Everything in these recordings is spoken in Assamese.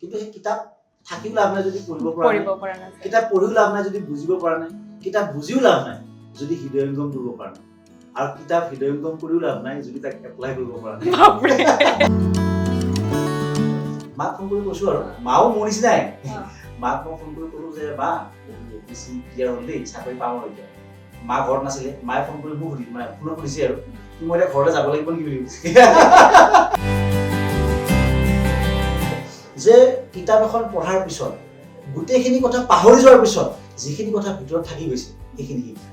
কিন্তু সেই কিতাপ থাকিও লাভ নাই যদি পঢ়িব পৰা নাই, কিতাপ পঢ়িও লাভ নাই যদি বুজিব পৰা নাই, কিতাপ বুজিও লাভ নাই যদি হৃদয়ঙ্গম কৰিব পৰা নাই, আৰু কিতাপ হৃদয়ঙ্গম কৰিও লাভ নাই যদি তাক এপ্লাই কৰিব পৰা নাই। মাক ফোন কৰি কৈছো আৰু মাও মোৰ নিচিনাই। মাক মই ফোন কৰি ক'লো যে মা APSC ক্লিয়াৰ হ'ল দেই, চাকৰি পাওঁ আৰু এতিয়া। মা ঘৰত নাছিলে, মায়ে ফোন কৰি মোক ফোনত সুধিছে আৰু মই এতিয়া ঘৰলৈ যাব লাগিব নেকি বুলি যে কিতাপ এখন পঢ়াৰ পিছত গোটেইখিনি কথা পাহৰি যোৱাৰ পিছত যিখিনি কথা ভিতৰত থাকি গৈছে সেইখিনি শিক্ষা।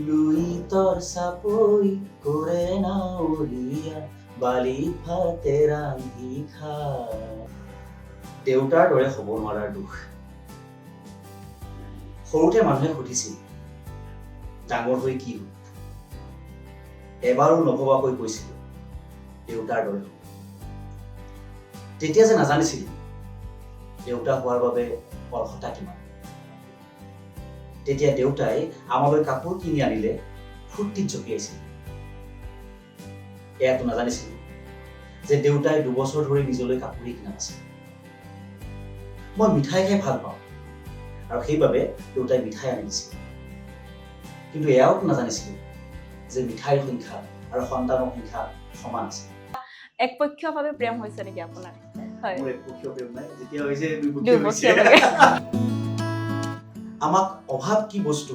লুইতৰ চাপৰি কৰে নাৱৰীয়া বালি ভাতে ৰান্ধি খা। দেউতাৰ দৰে হ'ব নোৱাৰাৰ দুখ। সৰুতে মানুহে সুধিছিল ডাঙৰ হৈ কি হ'ব? এবাৰো নভবাকৈ কৈছিল দেউতাৰ দৰে হ'ব। তেতিয়া যে নাজানিছিল দেউতা হোৱাৰ বাবে অৰ্হতা কিমান। তেতিয়া দেউতাই আমালৈ কাপোৰ কিনি আনিলে ফূৰ্তিত জঁপিয়াইছিল। এয়াতো নাজানিছিল যে দেউতাই 2 বছৰ ধৰি নিজলৈ কাপোৰেই কিনা নাছিল। মই মিঠাই খাই ভাল পাওঁ আৰু সেইবাবে দেউতাই মিঠাই আনি দিছিল। কিন্তু এয়াও নাজানিছিল যে মিঠাইৰ সংখ্যা আৰু সন্তানৰ সংখ্যা সমান আছে। একপক্ষীয়ভাৱে প্ৰেম হৈছে নেকি আপোনাৰ? হয়, মোৰ একপক্ষীয় প্ৰেম নাই, যেতিয়া হৈছে দুইপক্ষীয় হৈছে। আমাক অভাৱ কি বস্তু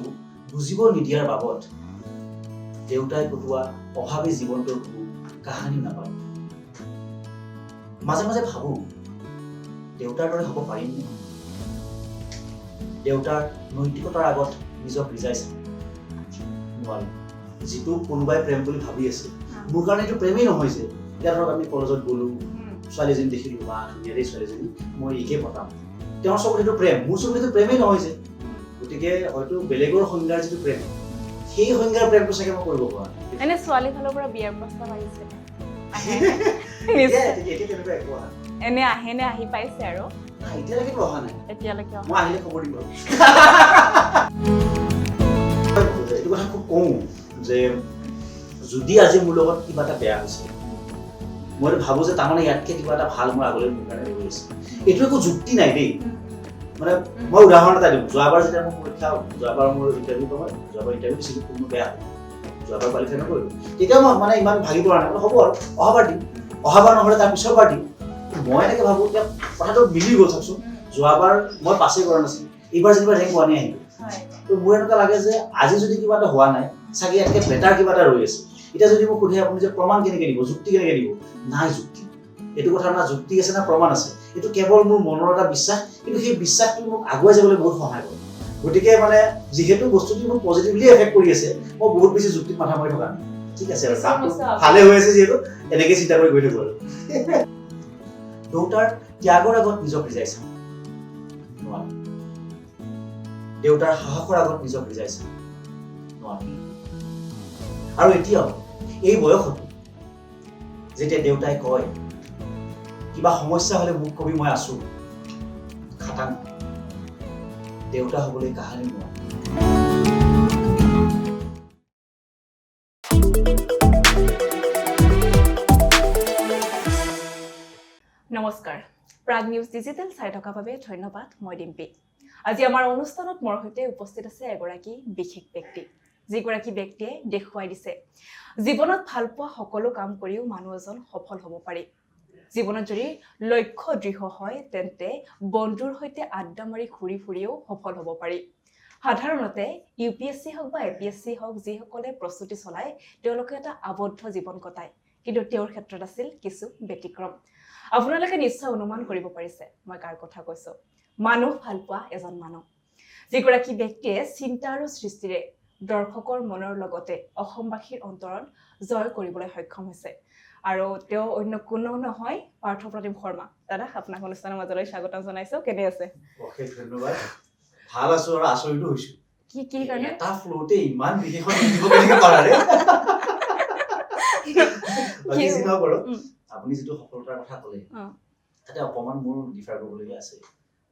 বুজিব নিদিয়াৰ বাবদ দেউতাই কটোৱা অভাৱী জীৱনটোৰ কোনো কাহানী নাপালো। মাজে মাজে ভাবো দেউতাৰ দৰে হ'ব পাৰিম নে? দেউতাৰ নৈতিকতাৰ আগত নিজক ৰিজাই চাম নোৱাৰিম। যিটো কোনোবাই প্ৰেম বুলি ভাবি আছে, মোৰ কাৰণে এইটো প্ৰেমেই নহয়। যে এতিয়া ধৰক আমি কলেজত গ'লো, ছোৱালীজনী দেখিলো, বা ধুনীয়া দেই ছোৱালীজনী, মই এইকে পতাম, তেওঁৰ চকুত এইটো প্ৰেম, মোৰ চকুত এইটো প্ৰেমেই নহয়। যে গতিকে হয়তো বেলেগৰ সংজ্ঞাৰ যিটো প্ৰেম, সেই সংজ্ঞাৰ প্ৰেমটো চাগে মই কৰিব পৰা নাই। এনে ছোৱালী ফালৰ পৰা বিয়াৰ প্ৰস্তাৱ আহিছে? তেনেকুৱা একো অহা নাই। এনে আহে নে আহি পাইছে আৰু? এতিয়ালৈকেতো অহা নাই। এতিয়ালৈকে মই আহিলে খবৰ দিম। এইটো কথা খুব কওঁ যে যদি আজি মোৰ লগত কিবা এটা বেয়া হৈছে, মই ভাবো যে তাৰমানে ইয়াতকে কিবা এটা ভাল মোৰ আগলৈ মোৰ কাৰণে ৰৈ আছে। এইটো একো যুক্তি নাই দেই। মানে মই উদাহৰণ এটা দিম। যোৱাবাৰ যেতিয়া মোৰ পৰীক্ষা, যোৱাবাৰ মোৰ ইণ্টাৰভিউ দিছিলোঁ, কোনো বেয়া হ'ল, যোৱাবাৰ কোৱালিফাই নকৰিলোঁ, তেতিয়া মই মানে ইমান ভাগি পৰা নাই। হ'ব আৰু অহাবাৰ দিম, অহাবাৰ নহ'লে তাৰ পিছৰবাৰ দিম। মই এনেকে ভাবো এতিয়া কথাটো মিলি গ'ল। চাওকচোন, যোৱাবাৰ মই পাছেই কৰা নাছিলোঁ, এইবাৰ যেনিবা ৰেংক 1 আহিব। তো মোৰ এনেকুৱা লাগে যে আজি যদি কিবা এটা হোৱা নাই, চাগে ইয়াতকে বেটাৰ কিবা এটা ৰৈ আছে। এতিয়া যদি মোক সুধে আপুনি যে প্ৰমাণ কেনেকে দিব, যুক্তি কেনেকে দিব, নাই যুক্তি। এইটো কথা না যুক্তি আছে না প্ৰমাণ আছে। এইটো কেৱল মোৰ মনৰ এটা বিশ্বাস, কিন্তু সেই বিশ্বাসটো মোক আগুৱাই যাবলৈ বহুত সহায় কৰে। গতিকে মানে যিহেতু বস্তুটো মোক পজিটিভলি এফেক্ট কৰি আছে, মই বহুত বেছি যুক্তিত মাথা মাৰি থকা নাই। ঠিক আছে, আৰু কামটো ভালে হৈ আছে যিহেতু এনেকে চিন্তা কৰি গৈ থাকো আৰু। দেউতাৰ ত্যাগৰ আগত নিজক ৰিজাই চাম নোৱাৰিম। দেউতাৰ সাহসৰ আগত নিজক ৰিজাই চাম নোৱাৰিম। আৰু এতিয়াও এই বয়সতো যেতিয়া দেউতাই কয় কিবা সমস্যা হলে মোক কবি মই আছো, খাটাং দেউতা হবলৈ কাহানি নোৱাৰো। নমস্কাৰ, প্ৰাগ নিউজ ডিজিটেল চাই থকাৰ বাবে ধন্যবাদ। মই ডিম্পী। আজি আমাৰ অনুষ্ঠানত মোৰ সৈতে উপস্থিত আছে এগৰাকী বিশেষ ব্যক্তি, যিগৰাকী ব্যক্তিয়ে দেখুৱাই দিছে জীৱনত ভাল পোৱা সকলো কাম কৰিও মানুহ এজন সফল হ'ব পাৰি। জীৱনত যদি লক্ষ্য দৃঢ় হয় তেন্তে বন্ধুৰ সৈতে আড্ডা মাৰি ঘূৰি ফুৰিও সফল হ'ব পাৰি। সাধাৰণতে UPSC হওক বা APSC হওক, যিসকলে প্ৰস্তুতি চলায় তেওঁলোকে এটা আবদ্ধ জীৱন কটায়, কিন্তু তেওঁৰ ক্ষেত্ৰত আছিল কিছু ব্যতিক্ৰম। আপোনালোকে নিশ্চয় অনুমান কৰিব পাৰিছে মই কাৰ কথা কৈছো। মানুহ ভাল পোৱা এজন মানুহ, যিগৰাকী ব্যক্তিয়ে চিন্তা আৰু সৃষ্টিৰে দৰ্শকৰ মনৰ লগতে অসমবাসীৰ অন্তৰত জয় কৰিবলৈ সক্ষম হৈছে। আৰু তেওঁ অন্য কোনো নহয়, পাৰ্থপ্ৰতিম শৰ্মা। দাদা, আপোনাক অনুষ্ঠানৰ মাজলৈ স্বাগতম জনাইছো। কেনে আছে? অশেষ ধন্যবাদ। ভাল আছো আৰু আচৰিত হৈছো। কি কাৰণে? এটা ফ্লোতে ইমান বিশেষণ দিব কেনেকে পাৰাৰে? বাকী যি নহওক বাৰু, আপুনি যিটো সফলতাৰ কথা ক'লে তাতে অকমান মোৰ ডিফাৰ কৰিবলগীয়া আছে।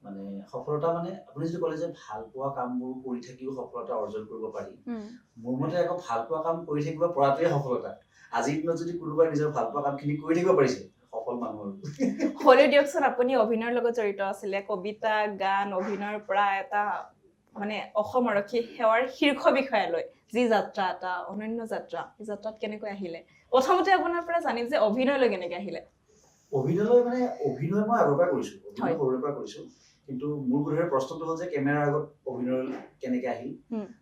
মানে সফলতা মানে আপুনি যদি ক'লে যে ভাল পোৱা কামবোৰ কৰি থাকিও সফলতা অৰ্জন কৰিব পাৰি, মোৰ মতে আকৌ ভাল পোৱা কাম কৰি থাকিব পৰাটোৱে সফলতা। আজিৰ দিনত যদি কোনোবাই নিজৰ ভাল পোৱা কামখিনি কৰি থাকিব পাৰিছে, সফল অলপ মানুহৰ হ'লেও দিয়কচোন আপুনি অভিনয়ৰ লগত জড়িত আছিলে কবিতা গান অভিনয়ৰ পৰা এটা মানে অসম আৰক্ষী সেৱাৰ শীৰ্ষ বিষয়ালৈ যি যাত্ৰা এটা অনন্য যাত্ৰা এই যাত্ৰাত কেনেকৈ আহিলে প্ৰথমতে আপোনাৰ পৰা জানিম যে অভিনয়লৈ কেনেকৈ আহিলে অভিনয় মই আগৰ পৰা কৰিছো অভিনয় সৰুৰে পৰা কৰিছো কিন্তু মোৰ বোধহয় প্ৰশ্নটো হ'ল যে কেমেৰাৰ আগত অভিনয় কেনেকৈ আহিল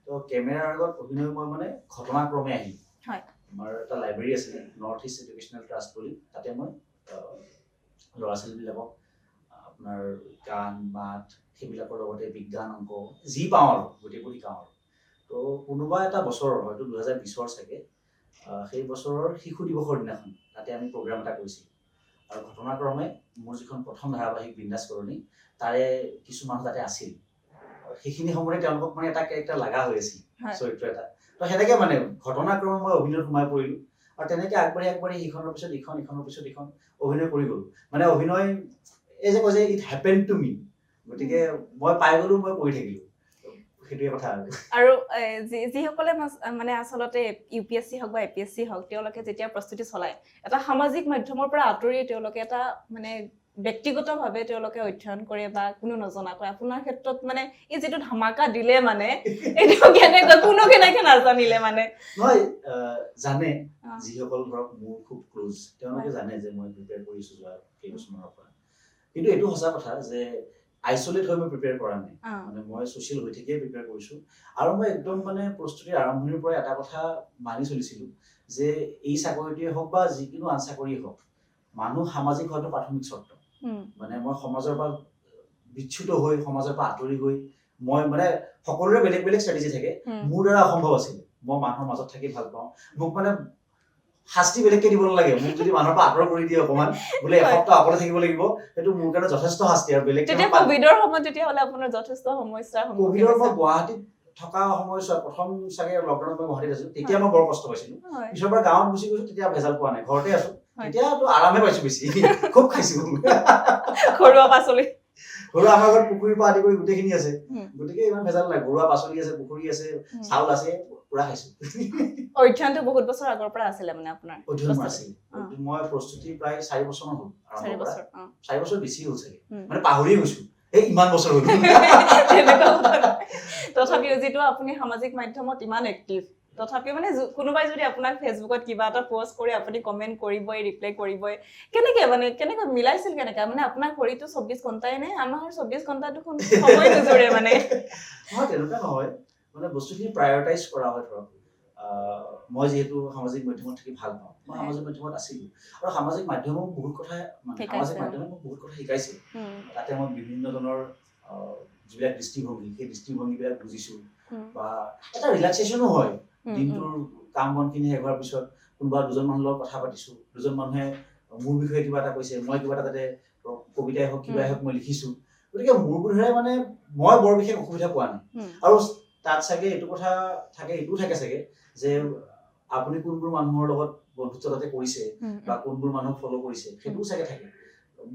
তো কেমেৰাৰ আগত অভিনয় মই মানে ঘটনাক্ৰমে আহিল হয় আমাৰ এটা লাইব্ৰেৰী আছিলে নৰ্থ ইষ্ট এডুকেশ্যনেল ট্ৰাষ্ট বুলি তাতে মই ল'ৰা ছোৱালীবিলাকক আপোনাৰ গান মাত সেইবিলাকৰ লগতে বিজ্ঞান অংক যি পাওঁ আৰু গোটেইবোৰ শিকাওঁ আৰু তো কোনোবা এটা বছৰৰ হয়তো 2020 চাগে সেই বছৰৰ শিশু দিৱসৰ দিনাখন তাতে আমি প্ৰগ্ৰাম এটা কৰিছিলোঁ আৰু ঘটনাক্ৰমে মোৰ যিখন প্ৰথম ধাৰাবাহিক বিন্দাস কৰণী তাৰে কিছু মানুহ তাতে আছিল সেইখিনি সময়তে তেওঁলোকক মানে এটা কেৰেক্টাৰ লগা হৈ আছিল চৰিত্ৰ এটা তো সেনেকে মানে ঘটনাক্ৰমে মই অভিনয়ত সোমাই পৰিলোঁ আৰু তেনেকে আগবাঢ়ি সিখনৰ পিছত ইখনৰ পিছত ইখন অভিনয় কৰি গ'লো মানে অভিনয় এই যে কয় যে ইট হেপেন টু মি গতিকে মই পাই গ'লো মই কৰি থাকিলোঁ সেইটোৱে কথা আৰু যিসকলে মানে আচলতে UPSC হওক বা APSC হওক তেওঁলোকে যেতিয়া প্ৰস্তুতি চলায় এটা সামাজিক মাধ্যমৰ পৰা আঁতৰি তেওঁলোকে এটা মানে ব্যক্তিগতভাৱে তেওঁলোকে অধ্যয়ন কৰে বা কোনো নজনাকৈ আপোনাৰ ক্ষেত্ৰত মানে এই যিটো ধামাকা দিলে মানে এইটো কেনেকৈ কোনো কেনেকৈ নাজানিলে মানে নহয় জানে যিসকল ধৰক মোৰ খুব ক্লোজ তেওঁলোকে জানে যে মই প্ৰিপেয়াৰ কৰিছোঁ যোৱা কেইবছৰমানৰ পৰা কিন্তু এইটো সঁচা কথা যে আইচলেট হৈ মই প্ৰিপেয়াৰ কৰা নাই মানে মই ছ'চিয়েল হৈ থাকিয়ে প্ৰিপেয়াৰ কৰিছোঁ আৰু মই একদম মানে প্ৰস্তুতিৰ আৰম্ভণিৰ পৰা এটা কথা মানি চলিছিলোঁ যে এই চাকৰিটোৱে হওক বা যিকোনো আন চাকৰিয়ে হওক মানুহ সামাজিক হোৱাটো প্ৰাথমিক চৰ্ত মানে মই সমাজৰ পৰা বিচ্যুত হৈ সমাজৰ পৰা আঁতৰি গৈ মই মানে সকলোৰে বেলেগ বেলেগ ষ্ট্ৰেটেজি থাকে মোৰ দ্বাৰা অসম্ভৱ আছিলে মই মানুহৰ মাজত থাকি ভাল পাওঁ মোক মানে শাস্তি বেলেগকে দিব নালাগে মোক যদি মানুহৰ পৰা আঁতৰ কৰি দিয়ে অকমান বোলে এসপ্তাহ অকলে থাকিব লাগিব সেইটো মোৰ কাৰণে যথেষ্ট শাস্তি আৰু বেলেগ তেতিয়া কোভিডৰ সময়ত তেতিয়াহ'লে আপোনাৰ যথেষ্ট সমস্যাৰ সন্মুখীন কোভিডৰ মই গুৱাহাটীত থকা সময়ছোৱা প্ৰথম চাগে লকডাউনত মই গুৱাহাটীত আছিলো তেতিয়া মই বৰ কষ্ট পাইছিলো পিছৰ পৰা গাঁৱত গুচি গৈছো তেতিয়া ভেজাল পোৱা নাই ঘৰতে আছো তেতিয়াতো আৰামে পাইছো বেছি খুব খাইছো ঘৰুৱা পাচলি ঘৰুৱা আমাৰ ঘৰত পুখুৰীৰ পৰা আদি কৰি গোটেইখিনি আছে গতিকে ইমান ভেজাল নাই ঘৰুৱা পাচলি আছে পুখুৰী আছে চাউল আছে পুৰা খাইছো অধ্যয়নটো বহুত বছৰ আগৰ পৰা আছিলে মানে আপোনাৰ অধ্যয়ন আছিল মই প্ৰস্তুতি প্ৰায় 4 বছৰমান হ'ল 4 বছৰ বেছি হ'ল চাগে মানে পাহৰি গৈছো এই ইমান বছৰ হ'ল তথাপিও যিটো আপুনি সামাজিক মাধ্যমত ইমান এক্টিভ তথাপিও মানে কোনোবাই যদি আপোনাক ফেচবুকত কিবা এটা পোষ্ট কৰি আপুনি কমেন্ট কৰিবই ৰিপ্লাই কৰিবই কেনেকৈ মিলাইছিল কেনেকৈ মানে আপোনাৰ ঘড়ীটো 24 ঘণ্টাই নে আমাৰ 24 ঘণ্টা দেখোন সময় নজৰে মানে নহয় তেনেকুৱা নহয় মানে বস্তুখিনি প্ৰায়ৰিটাইজ কৰা হয় ধৰক মই যিহেতু সামাজিক মাধ্যমত থাকি ভাল পাওঁ মই সামাজিক মাধ্যমত আছিলোঁ আৰু সামাজিক মাধ্যমক বহুত কথা সামাজিক মাধ্যমে মোক বহুত কথা শিকাইছিল তাতে মই বিভিন্ন ধৰণৰ যিবিলাক দৃষ্টিভংগী সেই দৃষ্টিভংগীবিলাক বুজিছোঁ বা এটা ৰিলেক্সেশ্যনো হয় দিনটোৰ কাম বনখিনি শেষ হোৱাৰ পিছত কোনোবা দুজন মানুহৰ লগত কথা পাতিছোঁ দুজন মানুহে মোৰ বিষয়ে কিবা এটা কৈছে মই কিবা এটা তাতে কবিতাই হওক কিবাই হওক মই লিখিছোঁ গতিকে মোৰ বোধেৰে মানে মই বৰ বিশেষ অসুবিধা পোৱা নাই আৰু তাত চাগে এইটো কথা থাকে এইটোও থাকে চাগে যে আপুনি কোনবোৰ মানুহৰ লগত বন্ধুত্ব তাতে কৰিছে বা কোনবোৰ মানুহক ফ'ল' কৰিছে সেইটোও চাগে থাকে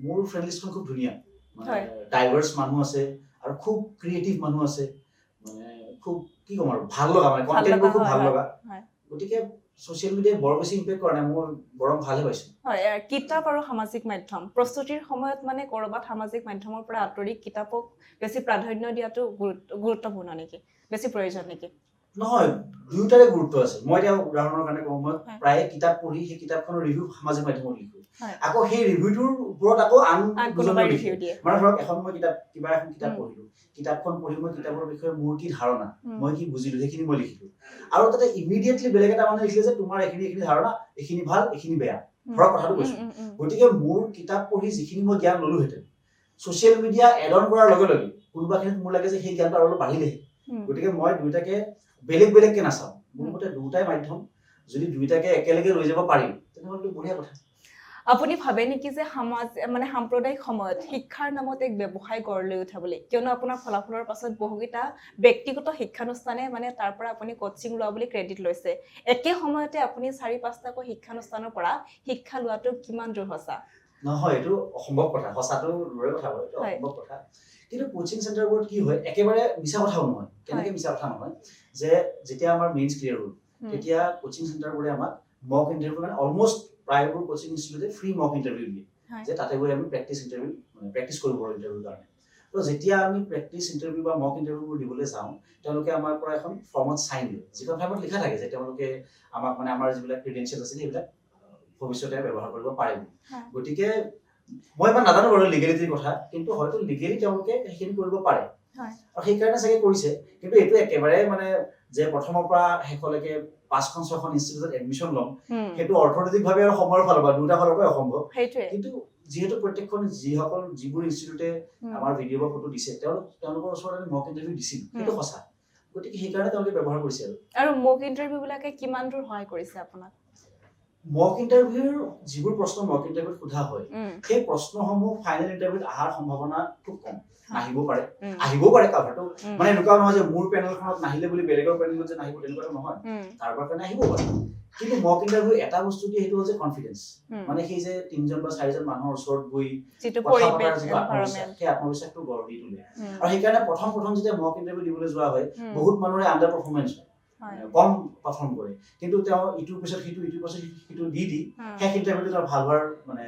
মোৰ ফ্ৰেণ্ড লিষ্টখন খুব ধুনীয়া মানে ডাইভাৰ্ছ মানুহ আছে আৰু খুব ক্ৰিয়েটিভ মানুহ আছে মানে খুব কি ক'ম আৰু ভাল লগা মানে কণ্টেণ্টবোৰ খুব ভাল লগা গতিকে ছ'চিয়েল মিডিয়াই বৰ বেছি ইম্পেক্ট কৰা নাই মই বৰং ভালে পাইছোঁ হয় কিতাপ আৰু সামাজিক মাধ্যম প্ৰস্তুতিৰ সময়ত মানে ক'ৰবাত সামাজিক মাধ্যমৰ পৰা আঁতৰি কিতাপক বেছি প্ৰাধান্য দিয়াটো গুৰুত্বপূৰ্ণ নেকি বেছি প্ৰয়োজন নেকি নহয় দুয়োটাৰে গুৰুত্ব আছে মই এতিয়া উদাহৰণৰ কাৰণে কওঁ মই প্ৰায়ে কিতাপ পঢ়ি সেই কিতাপখনৰ ৰিভিউ সামাজিক মাধ্যমত লিখোঁ আকৌ সেই ৰিভিউটোৰ ওপৰত আকৌ আন কোনোবাই ৰিভিউ দিয়ে মানে ধৰক এখন মই কিবা এখন কিতাপ পঢ়িলোঁ কিতাপখন পঢ়ি মই কিতাপৰ বিষয়ে মোৰ কি ধাৰণা মই কি বুজিলোঁ সেইখিনি মই লিখিলোঁ আৰু তাতে ইমিডিয়েটলি বেলেগ এটা মানুহে লিখিলে যে তোমাৰ এইখিনি ধাৰণা এইখিনি ভাল এইখিনি বেয়া ধৰক কথাটো কৈছোঁ গতিকে মোৰ কিতাপ পঢ়ি যিখিনি মই জ্ঞান ল'লোহেঁতেন ছ'চিয়েল মিডিয়া এড অন কৰাৰ লগে লগে কোনোবাখিনিত মোৰ লাগে যে সেই জ্ঞানটো আৰু অলপ বাঢ়িলেহে গতিকে মই দুয়োটাকে বেলেগকে নাচাওঁ মোৰ মতে দুয়োটাই মাধ্যম যদি দুয়োটাকে একেলগে লৈ যাব পাৰি তেনেহ'লে বঢ়িয়া কথা আপুনি ভাবে নেকি যে মানে সাম্প্ৰদায়িক সময়ত শিক্ষাৰ নামত এক ব্যৱসায় গঢ় লৈ উঠা বুলি কিয়নো আপোনাৰ ফলাফলৰ পাছত বহুকেইটা ব্যক্তিগত শিক্ষানুষ্ঠানে মানে তাৰ পৰা আপুনি কোচিং লোৱা বুলি ক্ৰেডিট লৈছে একে সময়তে আপুনি 4-5টাকৈ শিক্ষানুষ্ঠানৰ পৰা শিক্ষা লোৱাটো কিমান দূৰ সঁচা নহয় এইটো অসম্ভৱ কথা সঁচাটো দূৰৰে কথা হয় এইটো অসম্ভৱ কথা কিন্তু কোচিং চেণ্টাৰবোৰত কি হয় একেবাৰে মিছা কথাও নহয় কেনেকৈ মিছা কথা নহয় যে যেতিয়া আমাৰ মেইনছ ক্লিয়াৰ হ'ল তেতিয়া কোচিং চেণ্টাৰবোৰে আমাক মক ইণ্টাৰভিউ মানে অলমষ্ট প্ৰায়বোৰ কোচিং ইনষ্টিটিউটে ফ্ৰী মক ইণ্টাৰভিউ দিয়ে হয়। যে তাতে গৈ আমি প্ৰেক্টিছ কৰিব পাৰোঁ ইণ্টাৰভিউৰ কাৰণে। তো যেতিয়া আমি প্ৰেক্টিছ ইণ্টাৰভিউ বা মক ইণ্টাৰভিউবোৰ দিবলৈ যাওঁ, তেওঁলোকে আমাৰ পৰা এখন ফৰ্মত চাইন দিয়ে, যিখন ফৰ্মত লিখা থাকে যে তেওঁলোকে আমাক মানে আমাৰ যিবিলাক ক্ৰিডেঞ্চিয়েল আছে সেইবিলাক ভৱিষ্যতে ব্যৱহাৰ কৰিব পাৰে। হয়। গতিকে মই ইমান নাজানো বাৰু লিগেলিটিৰ কথা, কিন্তু হয়তো লিগেলি তেওঁলোকে সেইখিনি কৰিব পাৰে হয়। আৰু সেইকাৰণে চাগে কৰিছে। কিন্তু এইটো একেবাৰে মানে যে প্ৰথমৰ পৰা শেষলৈকে 5-6খন ইনষ্টিটিউটত এডমিশ্যন ল'ম, সেইটো অৰ্থনৈতিকভাৱে আৰু সময়ৰ ফালৰ পৰা দুটা ফালৰ পৰাই অসম্ভৱ। কিন্তু যিহেতু প্ৰত্যেকখন যিবোৰ ইনষ্টিটিউটে আমাৰ ভিডিঅ' বা ফটো দিছে, তেওঁলোকৰ ওচৰত আমি মক ইণ্টাৰভিউ দিছিলোঁ, সেইটো সঁচা। গতিকে সেইকাৰণে তেওঁলোকে ব্যৱহাৰ কৰিছে। আৰু মক ইণ্টাৰভিউ বিলাকে কিমান দূৰ সহায় কৰিছে আপোনাক? মক ইণ্টাৰভিউৰ যিবোৰ প্ৰশ্ন মক ইণ্টাৰভিউত সোধা হয়, সেই প্ৰশ্নসমূহ ফাইনেল ইণ্টাৰভিউত অহাৰ সম্ভাৱনা খুব কম। নাহিবও পাৰে, আহিবও পাৰে কাভাৰটো। মানে এনেকুৱা নহয় যে মোৰ পেনেলখনত নাহিলে বুলি বেলেগৰ পেনেলত যে নাহিব, তেনেকুৱাটো নহয়। কাৰোবাৰ কাৰণে আহিবও পাৰে। কিন্তু মক ইণ্টাৰভিউ এটা বস্তু দিয়ে, সেইটো হৈছে কনফিডেন্স। মানে সেই যে 3জন বা 4জন মানুহৰ ওচৰত গৈ কথা পতাৰ যিটো আত্মবিশ্বাস, সেই আত্মবিশ্বাসটো গঢ় দি তোলে। আৰু সেইকাৰণে প্ৰথম যেতিয়া মক ইণ্টাৰভিউ দিবলৈ যোৱা হয়, বহুত মানুহৰে আণ্ডাৰ পাৰফৰ্মেঞ্চ হয়, কম পাৰফৰ্ম কৰে। কিন্তু তেওঁ ইটোৰ পিছত সিটো দি সেই ইণ্টাৰভিউটো তেওঁ ভাল হোৱাৰ মানে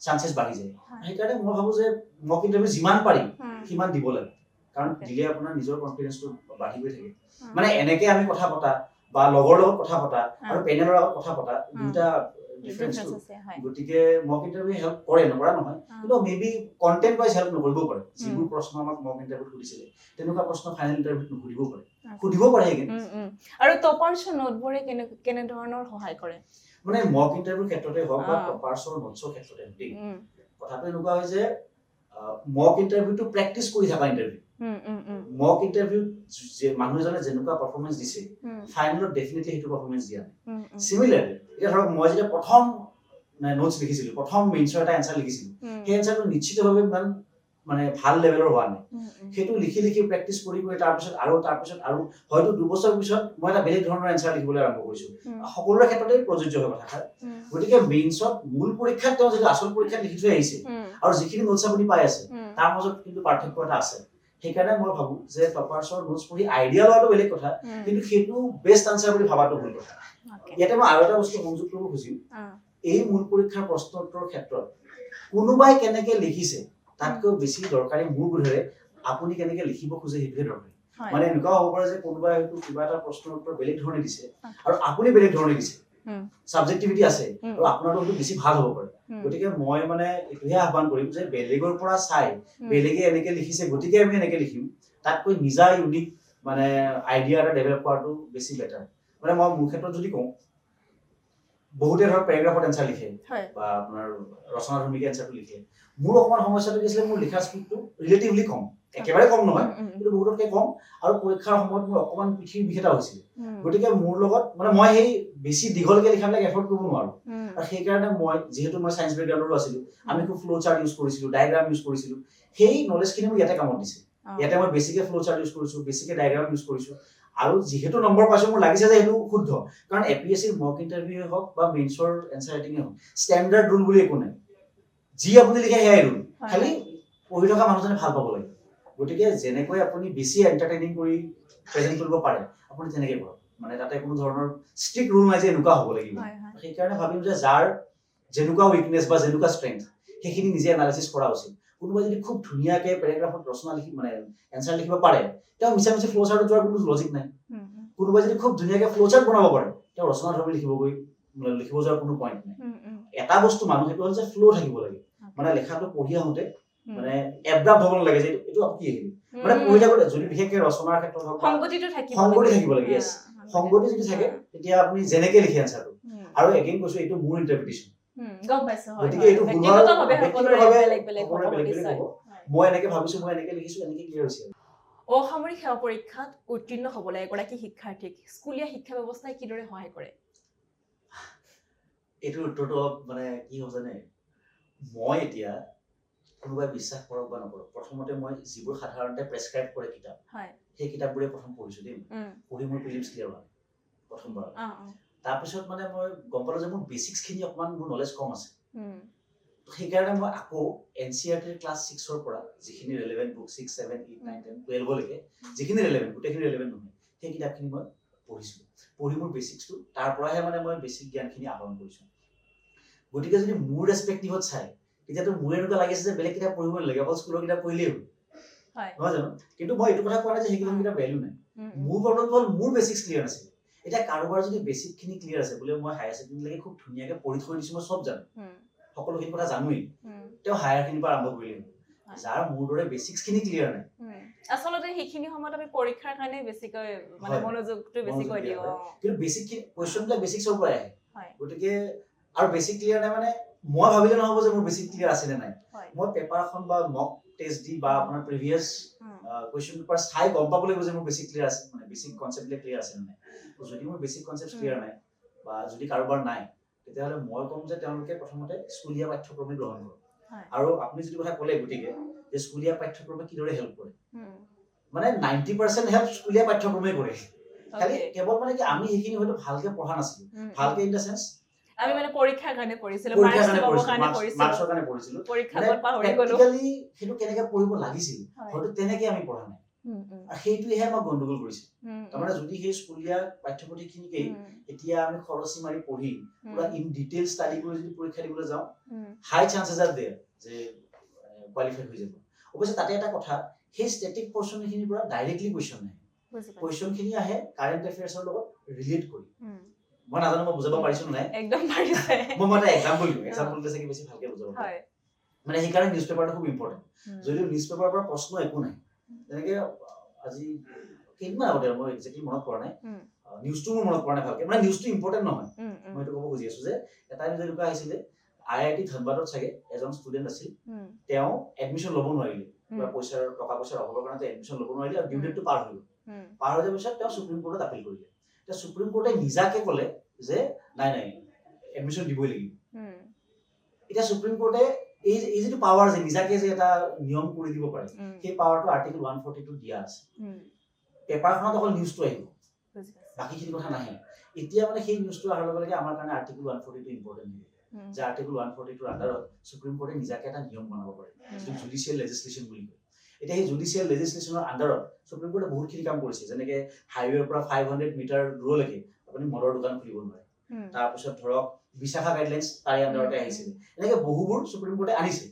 চান্সেছ বাঢ়ি যায়। সেইকাৰণে মই ভাবো যে মক ইণ্টাৰভিউ যিমান পাৰি সিমান দিব লাগে, কাৰণ দিলে আপোনাৰ নিজৰ কনফিডেন্সটো বাঢ়ি গৈ থাকে। মানে এনেকে আমি কথা পতা বা লগৰ লগত কথা পতা আৰু পেনেলৰ আগত কথা পতা দুটা ডিফাৰেন্স। গতিকে মক ইণ্টাৰভিউ হেল্প কৰে, নকৰা নহয়, কিন্তু মেবি কন্টেন্ট ৱাইজ হেল্প নকৰিবও পাৰে। যিবোৰ প্ৰশ্ন আমাক মক ইণ্টাৰভিউত সুধিছিলে, তেনেকুৱা প্ৰশ্ন ফাইনেল ইণ্টাৰভিউত নুসুধিবও পাৰে, সুধিব পাৰে। আৰু টপাৰ্ছৰ নোটবোৰে কেনে ধৰণৰ সহায় কৰে? মানে মক ইণ্টাৰভিউৰ ক্ষেত্ৰতে হওক বা টপাৰ্ছৰ নোটছৰ ক্ষেত্ৰতে হওক, কথাটো এনেকুৱা হয় যে মক ইণ্টাৰভিউটো প্ৰেক্টিচ কৰি থকা ইণ্টাৰভিউ। মক ইণ্টাৰভিউত মানুহ এজনে যেনেকুৱা পাৰফৰ্মেঞ্চ দিছে, ফাইনেলত ডেফিনেটলি সেইটো পাৰফৰ্মেঞ্চ দিয়া নাই। চিমিলাৰলি এতিয়া ধৰক মই যেতিয়া প্ৰথম নোটছ লিখিছিলো, প্ৰথম মেইনছৰ এটা এনচাৰ লিখিছিলো, সেই এনচাৰটো নিশ্চিতভাৱে ইমান মানে ভাল লেভেলৰ হোৱা নাই। সেইটো লিখি প্ৰেক্টিচ কৰি তাৰপিছত আৰু হয়তো 2 বছৰ পিছত মই এটা বেলেগ ধৰণৰ এনচাৰ লিখিবলৈ আৰম্ভ কৰিছো। সকলোৰে ক্ষেত্ৰতে প্ৰযোজ্য হয় কথাষাৰ। গতিকে মেইনছত মূল পৰীক্ষাত তেওঁ যিটো আচল পৰীক্ষাত লিখি থৈ আহিছে আৰু যিখিনি নোটছ আপুনি পাই আছে, তাৰ মাজত কিন্তু পাৰ্থক্য এটা আছে। সেইকাৰণে মই ভাবো যে টপাৰ্ছৰ নোটছ পঢ়ি আইডিয়া লোৱাটো বেলেগ কথা, কিন্তু সেইটো বেষ্ট আনচাৰ বুলি ভাবাটো ভুল কথা। ইয়াতে মই আৰু এটা বস্তু সংযোগ কৰিব খুজিম, এই মূল পৰীক্ষাৰ প্ৰশ্ন উত্তৰৰ ক্ষেত্ৰত কোনোবাই কেনেকে লিখিছে তাতকৈ বেছি দৰকাৰী মোৰ বোধেৰে আপুনি কেনেকে লিখিব খোজে সেইটোহে দৰকাৰী। মানে এনেকুৱা হ'ব পাৰে যে কোনোবাই হয়তো কিবা এটা প্ৰশ্নৰ উত্তৰ বেলেগ ধৰণে দিছে আৰু আপুনি বেলেগ ধৰণে দিছে, ছাবজেক্টিভিটি আছে আৰু আপোনাৰটো হয়তো বেছি ভাল হ'ব পাৰে। গতিকে মই মানে এইটোহে আহ্বান কৰিম যে বেলেগৰ পৰা চাই বেলেগে এনেকে লিখিছে গতিকে আমি এনেকে লিখিম, তাতকৈ নিজা ইউনিক মানে আইডিয়া এটা ডেভেলপ কৰাটো বেছি বেটাৰ। মানে মই মোৰ ক্ষেত্ৰত যদি কওঁ, বহুতে ধৰক পেৰাগ্ৰাফত এনচাৰ লিখে বা আপোনাৰ ৰচনাধৰ্মীকে এনচাৰটো লিখে। মোৰ অকণমান সমস্যাটো কি আছিলে, মোৰ লিখাৰ স্পীডটো ৰিলেটিভলি কম, একেবাৰে কম নহয় কিন্তু বহুততকৈ কম, আৰু পৰীক্ষাৰ সময়ত মোৰ অকণমান পিঠিৰ বিষ এটা হৈছিলে। গতিকে মোৰ লগত মানে মই সেই বেছি দীঘলকে লিখাবিলাক এফৰ্ড কৰিব নোৱাৰো। আৰু সেইকাৰণে মই যিহেতু মই চায়েন্স বেকগ্ৰাউণ্ডৰো আছিলো, আমি খুব ফ্ল' চাৰ্ট ইউজ কৰিছিলো, ডায়েগ্ৰাম ইউজ কৰিছিলো। সেই নলেজখিনি মোক ইয়াতে কামত দিছে। ইয়াতে মই বেছিকে ফ্ল' চাৰ্ট ইউজ কৰিছো, বেছিকে ডায়েগ্ৰাম ইউজ কৰিছো, আৰু যিহেতু নম্বৰ পাইছো মোৰ লাগিছে যে সেইটো শুদ্ধ। কাৰণ APSCৰ মক ইণ্টাৰভিউৱে হওক বা মেইনছৰ এনচাৰ ৰাইটিঙে হওক, ষ্টেণ্ডাৰ্ড ৰুল বুলি একো নাই। যি আপুনি লিখে সেয়াই ৰুল, খালি পঢ়ি থকা মানুহজনে ভাল পাব লাগে। গতিকে যেনেকৈ আপুনি বেছি এণ্টাৰটেইনিং কৰি প্ৰেজেণ্ট কৰিব পাৰে আপুনি তেনেকৈ কৰক। মানে তাতে কোনো ধৰণৰ ষ্ট্ৰিক্ট ৰুল নাই যে এনেকুৱা হ'ব লাগিব। সেইকাৰণে ভাবিম যে যাৰ যেনেকুৱা উইকনেছ বা যেনেকুৱা ষ্ট্ৰেংথ সেইখিনি নিজে এনালাইচিছ কৰা উচিত। কোনোবাই যদি খুব ধুনীয়াকৈ পেৰাগ্ৰাফত ৰচনা লিখি মানে এনচাৰ লিখিব পাৰে, তেওঁ মিছা মিছি ফ্ল' চাৰ্টত যোৱাৰ কোনো লজিক নাই। কোনোবাই যদি খুব ধুনীয়াকৈ ফ্ল' চাৰ্ট বনাব পাৰে, তেওঁ ৰচনাধৰ্মী লিখিব যোৱাৰ কোনো পইণ্ট নাই। এটা বস্তু মানুহ সেইটো হ'ল যে ফ্ল' থাকিব লাগে। মানে লেখাটো পঢ়ি আহোঁতে মানে এব্ৰাপ্ট হ'ব নালাগে যে এইটো কি আহিলে, মানে পঢ়ি থাকোঁতে যদি বিশেষকৈ ৰচনাৰ ক্ষেত্ৰত হওক সংগতি থাকিব লাগে। য়েছ, সংগতি যদি থাকে তেতিয়া আপুনি যেনেকে লিখে এনচাৰটো। আৰু এগেইন কৈছো এইটো মোৰ ইণ্টাৰপ্ৰিটেশ্যন, গতিকে এইটো মই এনেকে ভাবিছো, মই এনেকে লিখিছো, এনেকে ক্লিয়াৰ হৈছে। অসামৰিক সেৱা পৰীক্ষাত উত্তীৰ্ণ হ'বলৈ এগৰাকী শিক্ষাৰ্থীক স্কুলীয়া শিক্ষা ব্যৱস্থাই কিদৰে সহায় কৰে? এইটোৰ উত্তৰটো অলপ মানে কি হ'ব জানে, মই এতিয়া কোনোবাই বিশ্বাস কৰক বা নকৰক, প্ৰথমতে মই যিবোৰ সাধাৰণতে প্ৰেছক্ৰাইব কৰে কিতাপ, সেই কিতাপবোৰে প্ৰথম পঢ়িছো দেই। পঢ়ি মোৰ প্ৰিলিমছ ক্লিয়াৰ হোৱা প্ৰথমবাৰ। তাৰপিছত মানে মই গম পালো যে মোৰ বেচিক্সখিনি অকণমান মোৰ নলেজ কম আছে। সেইকাৰণে মই আকৌ NCERTৰ ক্লাছ 6ৰ পৰা যিখিনি ৰেলেভেণ্ট বুক 6, 7, 8, 9, 10, 12লৈকে যিখিনি ৰেলেভেণ্ট, গোটেইখিনি ৰেলেভেণ্ট নহয়, সেই কিতাপখিনি মই পঢ়িছোঁ। পঢ়ি মোৰ বেচিক্সটো তাৰ পৰাহে মানে মই বেচিক জ্ঞানখিনি আহৰণ কৰিছোঁ। গতিকে যদি মোৰ ৰেচপেক্টিভত চাই তেতিয়াতো মোৰ এনেকুৱা লাগিছে যে বেলেগ কিতাপ পঢ়িব নালাগে, অকল স্কুলৰ কিতাপ পঢ়িলেই হ'ল, হয় নহয় জানো? কিন্তু মই এইটো কথা কোৱা নাই যে সেইকেইখন কিতাপ ভেলু নাই। মোৰ প্ৰব্লেমটো হ'ল মোৰ বেচিক্স ক্লিয়াৰ নাছিলে। এতিয়া কাৰোবাৰ যদি বেচিকখিনি ক্লিয়াৰ আছে, বোলে মই হায়াৰ ছেকেণ্ডেৰীলৈকে খুব ধুনীয়াকৈ পঢ়ি থৈ দিছোঁ, মই চব জানো, সকলোখিনি কথা জানোৱেই, তেওঁ হায়াৰখিনিৰ পৰা আৰম্ভ কৰিলে। যাৰ মোৰ দৰে বেচিক্সখিনি ক্লিয়াৰ নাই, আচলতে সেইখিনি সময়ত আমি পৰীক্ষাৰ কাৰণে বেছিকৈ মানে মনোযোগটো বেছিকৈ দিওঁ। কিন্তু বেচিকখিনি কুৱেশ্যনবিলাক বেচিক্সৰ পৰাই আহে। হয় গতিকে আৰু বেচিক ক্লিয়াৰ নাই মানে মই ভাবিলে নহ'ব যে মোৰ বেচিক ক্লিয়াৰ আছে নে নাই। হয় মই পেপাৰখন বা মক টেষ্ট দি বা আপোনাৰ প্ৰিভিয়াছ কুৱেশ্যন পেপাৰ চাই গম পাব লাগিব যে মোৰ বেচিক ক্লিয়াৰ আছে, মানে বেচিক কনচেপ্টবিলাক ক্লিয়াৰ আছে নে নাই। যদি মোৰ বেচিক কনচেপ্ট ক্লিয়াৰ নাই বা যদি কাৰোবাৰ নাই, তেতিয়াহ'লে মই ক'ম যে তেওঁলোকে প্ৰথমতে স্কুলীয়া পাঠ্যক্ৰমে গ্ৰহণ কৰক। আৰু আপুনি যিটো কথা ক'লে গতিকে যে স্কুলীয়া পাঠ্যক্ৰমে কিদৰে হেল্প কৰে, মানে 90% হেল্প স্কুলীয়া পাঠ্যক্ৰমে কৰে। খালি কেৱল মানে কি আমি সেইখিনি হয়তো ভালকে পঢ়া নাছিলো, ভালকে ইন দ্য সেন্স আমি মানে পৰীক্ষাৰ কাৰণে পঢ়িছিলো, পৰীক্ষাৰ মাৰ্কছ কাৰণে পাবৰ কাৰণে পঢ়িছিলো, মাৰ্কছৰ কাৰণে পঢ়িছিলো, পৰীক্ষাত মানে পাহৰি গলো। প্ৰেক্টিক্যালি সেইটো কেনেকে পঢ়িব লাগিছিল হয়তো তেনেকে আমি পঢ়া নাই, আৰু সেইটোহে আমাক গণ্ডগোল কৰিছে। তাৰমানে যদি সেই স্কুলীয়া পাঠ্যপুথিখিনিকেই এতিয়া আমি খৰচি মাৰি পঢ়ি পুৰা ইন ডিটেইল ষ্টাডি কৰি যদি পৰীক্ষা দিবলৈ যাওঁ, হাই চান্সেছ আৰ দেয়াৰ যে কোৱালিফাইড হৈ যাব। অৱশ্যে তাতে এটা কথা, সেই ষ্টেটিক পৰ্চনখিনিৰ পৰা ডাইৰেক্টলি কুৱেশ্যন নাহে, কুৱেশ্যনখিনি আহে কাৰেণ্ট এফেয়াৰ্ছৰ লগত ৰিলেট কৰি। মই নাজানো মই বুজাব পাৰিছো নাই, একদম পাৰিছে। মই এটা এক্সাম্পল দিওঁ, এক্সাম্পল দিলে চাগে বেছি ভালকে বুজাব পাৰিম। মানে সেইকাৰণে নিউজ পেপাৰটো খুব ইম্পৰ্টেণ্ট। যদিও নিউজ পেপাৰৰ পৰা প্ৰশ্ন একো নাই, তেনেকে আজি কেইদিনমান আগতে মই একজেক্টলি মনত পৰা নাই, নিউজটো মোৰ মনত পৰা নাই ভালকে, মানে নিউজটো ইম্পৰ্টেণ্ট নহয়, মই এইটো ক'ব খুজি আছো যে এটা নিউজ এনেকুৱা আহিছিলে IIT ধনবাদত চাগে এজন ষ্টুডেণ্ট আছিল, তেওঁ এডমিশ্যন ল'ব নোৱাৰিলে, টকা পইচাৰ অভাৱৰ কাৰণে এডমিশ্যন ল'ব নোৱাৰিলে আৰু ডিউ ডেটটো পাৰ হৈ গ'ল। পাৰ হৈ যোৱাৰ পিছত তেওঁ সুপ্ৰিম কোৰ্টত আপিল কৰিলে। এতিয়া সুপ্ৰিম কোৰ্টে নিজাকে ক'লে যে নাই এডমিশ্যন দিবই লাগিব। এতিয়া সুপ্ৰিম কোৰ্টে এই যিটো পাৱাৰ যে নিজাকে যে এটা নিয়ম কৰি দিব পাৰে, সেই পাৱাৰটো আৰ্টিকল 142 দিয়া আছে। পেপাৰখনত অকল নিউজটো আহিব, বাকীখিনি কথা নাহে। এতিয়া মানে সেই নিউজটো অহাৰ লগে লগে আমাৰ কাৰণে আৰ্টিকল 142 ইম্পৰ্টেণ্ট হৈ গ'ল, যে আৰ্টিকল 142 আণ্ডাৰত সুপ্ৰিম কোৰ্টে নিজাকে এটা নিয়ম বনাব পাৰে, যিটো জুডিচিয়েল লেজিছলেশ্যন বুলি কয়। এতিয়া সেই জুডিচিয়েল লেজিছলেশ্যনৰ আণ্ডাৰত সুপ্ৰিম কোৰ্টে বহুতখিনি কাম কৰিছে, যেনেকে হাইৱেৰ পৰা 500 মিটাৰ দূৰলৈকে আপুনি মদৰ দোকান খুলিব নোৱাৰে। তাৰপিছত ধৰক বিশাখা গাইডলাইনছ তাৰে আণ্ডাৰতে আহিছিলে, এনেকে বহুবোৰ সুপ্ৰিম কোৰ্টে আনিছে।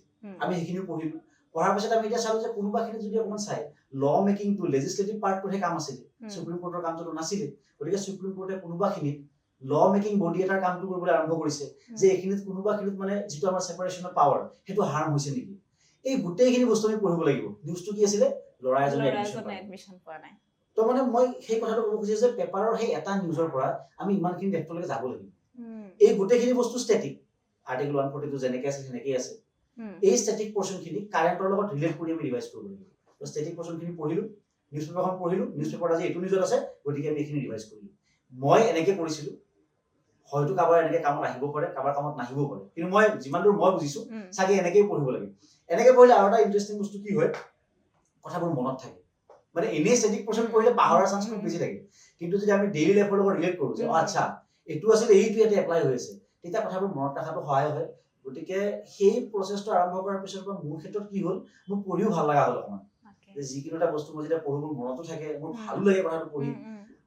আমি সেইখিনিও পঢ়িলো, পঢ়াৰ পিছত আমি এতিয়া চালো যে কোনোবাখিনি যদি অকণমান চাই ল মেকিংটো লেজিছলেটিভ পাৰ্টটোহে কাম আছিলে, সুপ্ৰিম কোৰ্টৰ কামটো নাছিলে। গতিকে সুপ্ৰিম কোৰ্টে কোনোবাখিনিত ল মেকিং বডি এটাৰ কামটো কৰিবলৈ আৰম্ভ কৰিছে, যে এইখিনিত কোনোবাখিনিত মানে যিটো আমাৰ ছেপাৰেশ্যন অফ পাৱাৰ সেইটো হাৰ্ম হৈছে নেকি। এই গোটেইখিনি বস্তু আমি পঢ়িব লাগিব। নিউজটো কি আছিলে, ল'ৰা এজনে এডমিশ্যন পোৱা নাই। তো মানে মই সেই কথাটো ক'ব খুজিছো যে পেপাৰৰ সেই এটা নিউজৰ পৰা আমি ইমানখিনি ডেপ্থলৈকে যাব লাগিব। এই গোটেইখিনি বস্তু ষ্টেটিক, আৰ্টিকল 142 যেনেকে আছে সেনেকেই আছে। এই ষ্টেটিক পৰ্চনখিনি কাৰেণ্টৰ লগত ৰিলেট কৰি আমি ৰিভাইজ কৰিব লাগিব। তো ষ্টেটিক পৰ্চনখিনি পঢ়িলো, নিউজ পেপাৰখন পঢ়িলো, নিউজ পেপাৰত আজি এইটো নিউজত আছে, গতিকে আমি এইখিনি ৰিভাইজ কৰিলো। মই এনেকে কৰিছিলো, হয়তো কাৰোবাৰ এনেকে কামত আহিব পাৰে, কাৰোবাৰ কামত নাহিব পাৰে, কিন্তু মই যিমান দূৰ মই বুজিছো চাগে এনেকেই পঢ়িব লাগে। এনেকে পঢ়িলে আৰু এটা ইণ্টাৰেষ্টিং বস্তু কি হয়, কথাবোৰ মনত থাকে। মানে এনেই ষ্টেটিক পৰ্চন পঢ়িলে পাহৰাৰ চান্স খুব বেছি থাকে, কিন্তু যদি আমি ডেইলি লাইফৰ লগত ৰিলেট কৰো যে আচ্ছা এইটো আছিলে, এইটো ইয়াতে এপ্লাই হৈ আছে, তেতিয়া কথাবোৰ মনত ৰখাটো সহায় হয়। গতিকে সেই প্ৰচেছটো আৰম্ভ কৰাৰ পিছৰ পৰা মোৰ ক্ষেত্ৰত কি হ'ল, মোৰ পঢ়িও ভাল লগা হ'ল অকণমান, যে যিকোনো এটা বস্তু মই যেতিয়া পঢ়ো মোৰ মনতো থাকে, মোৰ ভালো লাগে কথাটো পঢ়ি।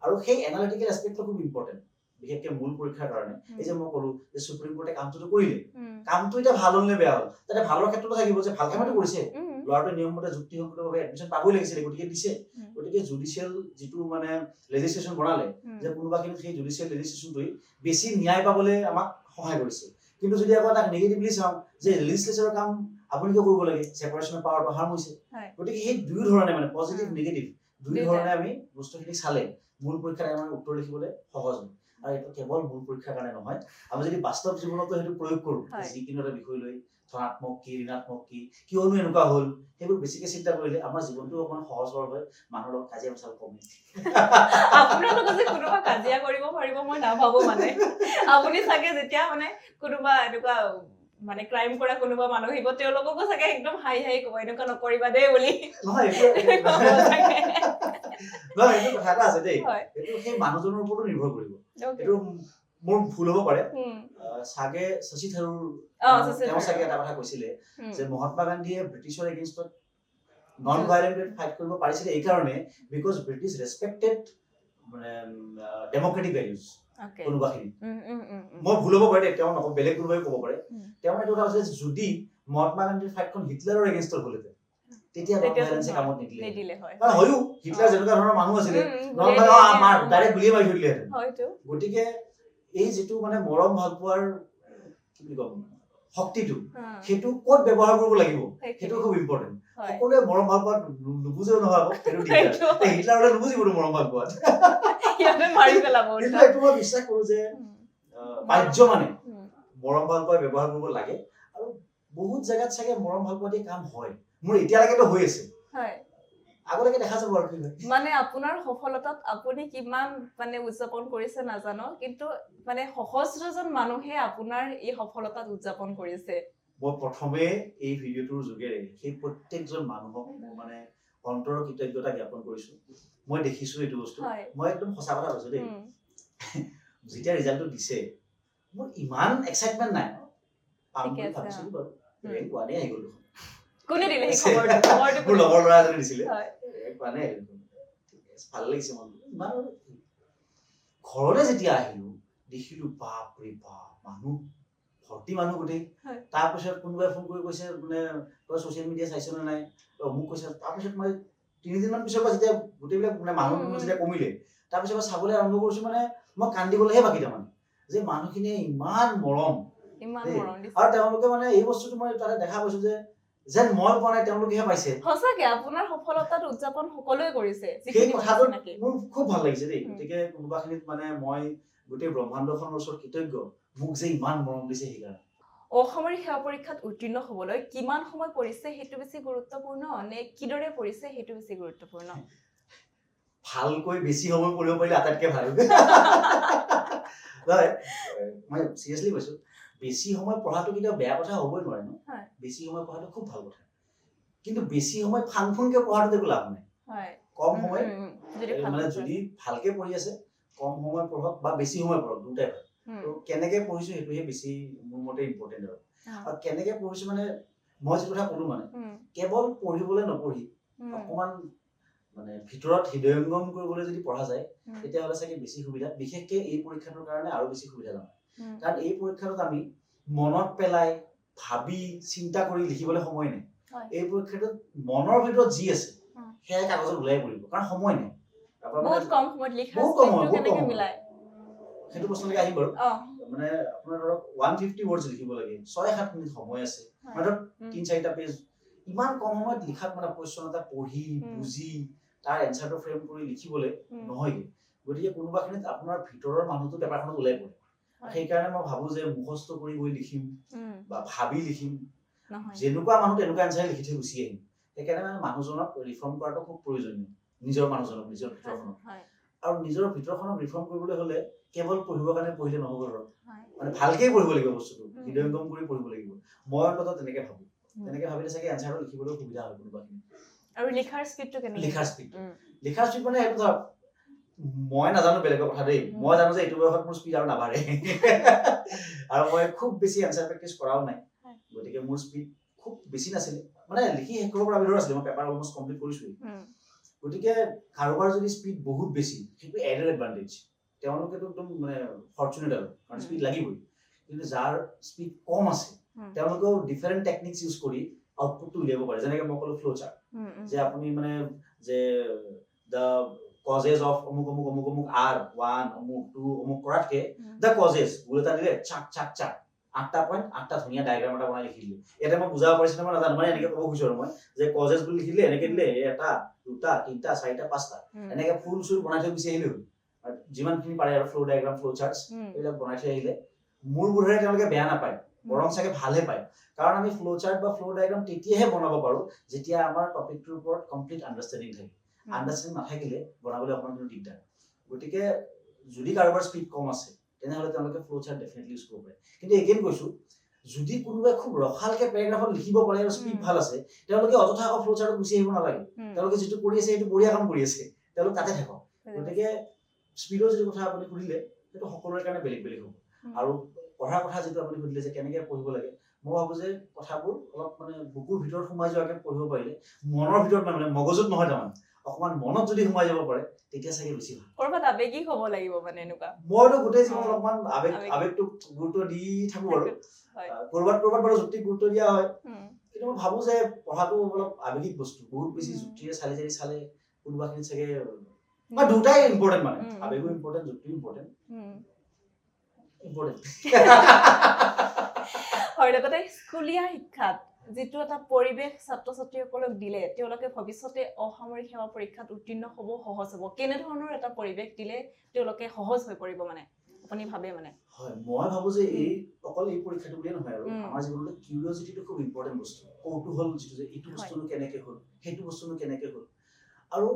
আৰু সেই এনালিটিকেল এছপেক্টটো খুব ইম্পৰ্টেণ্ট, বিশেষকে মূল পৰীক্ষাৰ কাৰণে। এই যে মই ক'লো যে সুপ্ৰিম কোৰ্টে কামটোতো কৰিলে, কামটো এতিয়া ভাল হ'ল নে বেয়া হ'ল, তাতে ভালৰ ক্ষেত্ৰতো থাকিব যে ভাল কামটো কৰিছে, ল'ৰাটোৱে নিয়মমতে যুক্তিসংগতভাৱে এডমিশ্যন পাবই লাগিছিলে, গতিকে দিছে। গতিকে জুডিচিয়েল যিটো মানে লেজিছলেশ্যন বনালে, যে কোনোবাখিনিত সেই জুডিচিয়েল লেজিছলেশ্যনটোৱে বেছি ন্যায় পাবলৈ আমাক সহায় কৰিছে। কিন্তু যদি আকৌ তাক নেগেটিভলি চাওঁ যে লেজিছলেশ্যনৰ কাম আপুনি কিয় কৰিব লাগে, ছেপাৰেশ্যন অফ পাৱাৰটো হাৰ্ম হৈছে। গতিকে সেই দুই ধৰণে মানে পজিটিভ নেগেটিভ দুই ধৰণে আমি বস্তুখিনি চালে মূল পৰীক্ষাত আমাৰ উত্তৰ লিখিবলৈ সহজ হয়। আৰু এইটো কেৱল মূল পৰীক্ষাৰ কাৰণে নহয়, আমি যদি বাস্তৱ জীৱনতো সেইটো প্ৰয়োগ কৰোঁ, যিকোনো এটা বিষয় লৈ ধনাত্মক কি ঋণাত্মক কি, কিয়নো এনেকুৱা হ'ল, সেইবোৰ বেছিকে চিন্তা কৰিলে আমাৰ জীৱনটো অকণমান সহজ সৰল হয়, মানুহৰ লগত কাজিয়া পেচাল কমে। আপোনাৰ লগত যে কোনোবা কাজিয়া কৰিব পাৰিব মই নাভাবো। মানে আপুনি চাগে যেতিয়া মানে কোনোবা এনেকুৱা মানে ক্ৰাইম কৰা কোনোবা মানুহ আহিব, তেওঁলোককো চাগে একদম হাই ক'ব এনেকুৱা নকৰিবা দেই বুলি। নহয় এইটো কথা এটা আছে দেই, এইটো সেই মানুহজনৰ ওপৰতো নিৰ্ভৰ কৰিব। এইটো মোৰ ভুল হ'ব পাৰে, চাগে শশী থাৰুৰ তেওঁ চাগে এটা কথা কৈছিলে যে মহাত্মা গান্ধীয়ে ব্ৰিটিছৰ এগেইনষ্টত নন ভাইলেণ্ট ফাইট কৰিব পাৰিছিলে এইকাৰণে because British respected democratic values. কোনোবাখিনি মই ভুল হ'ব পাৰে, তেওঁ নকওঁ, বেলেগ কোনোবাই ক'ব পাৰে। তেওঁ এইটো কথা কৈছে যদি মহাত্মা গান্ধীৰ ফাইটখন হিটলাৰৰ এগেইনষ্টত হ'লহেঁতেন তেতিয়া নন ভাইলেন্সে কামত নিদিলে নিদিলে হয় কাৰণ হয়ো হিটলাৰ যেনেকুৱা ধৰণৰ মানুহ আছিলে নন ডাইৰেক্ট গুলিয়ে মাৰি থৈ দিলেহেঁতেন হয়তো গতিকে এই যিটো মানে মৰম ভাল পোৱাৰ কি বুলি ক'ম শক্তিটো সেইটো ক'ত ব্যৱহাৰ কৰিব লাগিব সেইটো খুব ইম্পৰ্টেণ্ট সকলোৱে মৰম ভাল পোৱাত নুবুজেও নহয় আকৌ সেইটো দিগদাৰ হিটলাৰলে নুবুজিব মৰম ভাল পোৱাত ইয়াতে মাৰি পেলাব কিন্তু এইটো মই বিশ্বাস কৰো যে বাহ্য মানে মৰম ভাল পোৱা ব্যৱহাৰ কৰিব লাগে আৰু বহুত জেগাত চাগে মৰম ভাল পোৱা দি কাম হয় মোৰ এতিয়ালৈকেতো হৈ আছে হয় আগলৈকে দেখা যাব আৰু কি হয় মানে আপোনাৰ সফলতাত আপুনি কিমান মানে উদযাপন কৰিছে নাজানো কিন্তু মানে সহস্ৰজন মানুহে আপোনাৰ এই সফলতাত উদযাপন কৰিছে মই প্ৰথমে এই ভিডিঅ'টোৰ যোগেৰে সেই প্ৰত্যেকজন মানুহক মই মানে অন্তৰৰ কৃতজ্ঞতা জ্ঞাপন কৰিছো মই দেখিছো এইটো বস্তু মই একদম সঁচা কথা কৈছো দেই যেতিয়া ৰিজাল্টটো দিছে মোৰ ইমান এক্সাইটমেণ্ট নাই পাম বুলি ভাবিছিলো বাৰু ৰেংক 1 আহি গ'ল কোনে দিলে এই খবৰটো মোৰ লগৰ ল'ৰা এজনে দিছিলে ৰেংক 1 আহি গ'ল ভাল লাগিছে মন ইমান ঘৰলৈ যেতিয়া আহিলো দেখিলো বাপৰে বাপ মানুহ ভৰ্তি মানুহ গোটেই তাৰপিছত কোনোবাই ফোন কৰি কৈছে মানে তই ছ'চিয়েল মিডিয়া চাইছ নে নাই মোক কৈছে তাৰপিছত মই 3 দিনমান পিছৰ পৰা যেতিয়া গোটেইবিলাক মানে মানুহ যেতিয়া কমিলে তাৰপিছত মই চাবলৈ আৰম্ভ কৰিছো মানে মই কান্দিবলৈহে বাকী তাৰমানে যে মানুহখিনিয়ে ইমান মৰম আৰু তেওঁলোকে মানে এই বস্তুটো মই তাতে দেখা পাইছো যে যেন মই পোৱা নাই তেওঁলোকেহে পাইছে সঁচাকে আপোনাৰ সফলতাত উদযাপন সকলোৱে কৰিছে সেই কথাটো মোৰ খুব ভাল লাগিছে দেই গতিকে কোনোবাখিনিত মানে মই গোটেই ব্ৰহ্মাণ্ডখনৰ ওচৰত কৃতজ্ঞ মোক যে ইমান মৰম দিছে সেইকাৰণে অসামৰিক সেৱা পৰীক্ষাত উত্তীৰ্ণ হ'বলৈ কিমান সময় পৰিছে সেইটো বেছি গুৰুত্বপূৰ্ণ নে কিদৰে পৰিছে সেইটো বেছি গুৰুত্বপূৰ্ণ ভালকৈ বেছি সময় পঢ়িব পাৰিলে আটাইতকৈ ভাল হয় মই চিৰিয়াছলি কৈছো বেছি সময় পঢ়াটো কেতিয়াও বেয়া কথা হ'বই নোৱাৰে ন বেছি সময় পঢ়াটো খুব ভাল কথা কিন্তু বেছি সময় ফাংফুংকে পঢ়াটো একো লাভ নাই কম সময় মানে যদি ভালকে পঢ়ি আছে কম সময় পঢ়ক বা বেছি সময় পঢ়ক দুটাই ভাল তো কেনেকে পঢ়িছো সেইটোহে বেছি মোৰ মতে ইম্পৰ্টেণ্ট আৰু কেনেকে পঢ়িছো মানে মই যি কথা ক'লো মানে কেৱল পঢ়িবলৈ নপঢ়ি অকমান মানে ভিতৰত হৃদয়ংগম কৰিবলৈ যদি পঢ়া যায় তেতিয়াহ'লে চাগে বেছি সুবিধা বিশেষকৈ এই পৰীক্ষাটোৰ কাৰণে আৰু বেছি সুবিধাজনক কাৰণ এই পৰীক্ষাটোত আমি মনত পেলাই ভাবি চিন্তা কৰি লিখিবলৈ সময় নাই এই পৰীক্ষাটোত মনৰ ভিতৰত যি আছে সেয়া কাগজত ওলাই পৰিব কাৰণ সময় নাই বহুত কম সময়ত লিখা স্পিডটো কেনেকৈ মিলাই সেইটো প্ৰশ্নলৈকে আহিম বাৰু মানে আপোনাৰ ধৰক 150 ৱৰ্ডছ লিখিব লাগে 6-7 মিনিট সময় আছে মানে 3-4টা পেজ ইমান কম সময়ত লিখাত মানে কোৱেশ্চন এটা পঢ়ি বুজি তাৰ এনসাৰটো ফ্ৰেম কৰি লিখিবলৈ নহয়গে গতিকে কোনোবাখিনিত আপোনাৰ ভিতৰৰ মানুহটো পেপাৰখনত ওলাই পৰে সেইকাৰণে মই ভাবো যে মুখস্থ কৰি গৈ লিখিম বা ভাবি লিখিম যেনেকুৱা মানুহ তেনেকুৱা এনসাৰ লিখি থৈ গুচি আহিম সেইকাৰণে মানে মানুহজনক ৰিফৰ্ম কৰাটো খুব প্ৰয়োজনীয় নিজৰ মানুহজনক নিজৰ ভিতৰখনক আৰু নিজৰ ভিতৰখনক ৰিফৰ্ম কৰিবলৈ হ'লে কেৱল পঢ়িবৰ কাৰণে পঢ়িলে নহ'ব আৰু মানে ভালকৈ পঢ়িব লাগিব বস্তুটো হৃদয়ংগম কৰি পঢ়িব লাগিব মই অন্ততঃ তেনেকৈ ভাবো তেনেকৈ ভাবিলে চাগে এনসাৰটো লিখিবলৈ সুবিধা হয় কোনোবাখিনি আৰু লিখাৰ স্পিডটো কেনেকৈ লিখাৰ স্পিড মানে এইটো ধৰক মই নাজানো বেলেগৰ কথা দেই মই জানো যে এইটো বয়সত মোৰ স্পিড আৰু নাবাঢ়ে আৰু মই খুব বেছি এনসাৰ প্ৰেক্টিছ কৰাও নাই গতিকে মোৰ স্পিড খুব বেছি নাছিলে মানে লিখি শেষ কৰিব পৰা বিধৰ আছিলে মই পেপাৰ অলমষ্ট কমপ্লিট কৰিছোৱেই গতিকে কাৰোবাৰ যদি স্পিড বহুত বেছি সেইটো এডেড এডভান্টেজ তেওঁলোকেতো একদম মানে ফৰ্চুনেট আৰু কাৰণ স্পিড লাগিবই কিন্তু যাৰ স্পিড কম আছে তেওঁলোকেও ডিফাৰেণ্ট টেকনিক্স ইউজ কৰি আউটপুটটো উলিয়াব পাৰে যেনেকৈ মই ক'লো ফ্ল' চাৰ্ট যে আপুনি মানে যে দ্য কজেছ অফ অমুক অমুক অমুক অমুক আৰ 1 অমুক 2 অমুক কৰাতকে দ্য কজেছ গোল এটা দিলে চাক চাক চাক 8টা পইণ্ট 8টা ধুনীয়া ডায়েগ্ৰাম এটা বনাই লিখি দিলে ইয়াতে মই বুজাব পাৰিছিলো মই নাজানো মানে এনেকৈ ক'ব খুজিছো আৰু মই যে কজেছ বুলি লিখিলে এনেকৈ দিলে এটা দুটা তিনিটা চাৰিটা পাঁচটা এনেকৈ ফুল চুল বনাই থৈ গুচি আহিলে হ'ল যিমানখিনি পাৰে আৰু ফ্ল' ডায়েগ্ৰাম ফ্ল' চাৰ্টছ এইবিলাক বনাই থৈ আহিলে মোৰ বোধেৰে তেওঁলোকে বেয়া নাপায় বৰং চাগে ভালহে পায় কাৰণ আমি ফ্ল' চাৰ্ট বা ফ্ল' ডায়েগ্ৰাম তেতিয়াহে বনাব পাৰোঁ যেতিয়া আমাৰ টপিকটোৰ ওপৰত কমপ্লিট আণ্ডাৰষ্টেণ্ডিং থাকে আণ্ডাৰষ্টেণ্ডিং নাথাকিলে বনাবলৈ অকণমান কিন্তু দিগদাৰ গতিকে যদি কাৰোবাৰ স্পীড কম আছে তেনেহ'লে তেওঁলোকে ফ্ল' চাৰ্ট ডেফিনেটলি ইউজ কৰিব পাৰে কিন্তু এগেইন কৈছোঁ যদি কোনোবাই খুব ৰসালকে পেৰাগ্ৰাফত লিখিব পাৰে আৰু স্পীড ভাল আছে তেওঁলোকে অযথা আকৌ ফ্ল' চাৰ্টত গুচি আহিব নালাগে তেওঁলোকে যিটো কৰি আছে সেইটো বঢ়িয়া কাম কৰি আছে তেওঁলোক তাতে থাকক গতিকে স্পীডৰ যিটো কথা আপুনি সুধিলে সেইটো সকলোৰে কাৰণে বেলেগ বেলেগ হ'ব আৰু পঢ়াৰ কথা যিটো আপুনি সুধিলে যে কেনেকৈ পঢ়িব লাগে মই ভাবোঁ যে কথাবোৰ অলপ মানে বুকুৰ ভিতৰত সোমাই যোৱাকৈ পঢ়িব পাৰিলে মনৰ ভিতৰত মানে মগজুত নহয় তাৰমানে অকমান মনত যদি সোমাই যাব পাৰে তেতিয়া চাগে বেছি ভাল কৰবাত আবেগিক হ'ব লাগিব মানে এনেকুৱা মইতো গোটেই জীৱনত অকমান আবেগিক। আবেগটোক গুৰুত্ব দি থাকো বাৰু হয়। কৰবাত বাৰু যুক্তিক গুৰুত্ব দিয়া হয় উম, কিন্তু মই ভাবো যে পঢ়াটো অলপ আবেগিক বস্তু বহুত বেছি উম। যুক্তিৰে চালে কোনোবাখিনি চাগে বা দুটাই ইম্পৰ্টেণ্ট মানে উম। আবেগো ইম্পৰ্টেণ্ট যুক্তিও ইম্পৰ্টেণ্ট উম। হয় লগতে স্কুলীয়া শিক্ষাত যিটো এটা পৰিৱেশ ছাত্ৰ ছাত্ৰীসকলক দিলে তেওঁলোকে ভৱিষ্যতে অসামৰিক সেৱা পৰীক্ষাত উত্তীৰ্ণ হ'ব সহজ হ'ব কেনেধৰণৰ এটা পৰিৱেশ দিলে তেওঁলোকে সহজ হৈ পৰিব মানে আপুনি ভাবে মানে হয় মই ভাবো যে এই অকল এই পৰীক্ষাটো বুলিয়ে নহয় আৰু উম। আমাৰ জীৱনত কিউৰিঅচিটিটো খুব ইম্পৰ্টেণ্ট বস্তু কৌতূহল যিটো যে এইটো হয়। বস্তুনো কেনেকে হ'ল সেইটো বস্তুনো কেনেকে হ'ল আৰু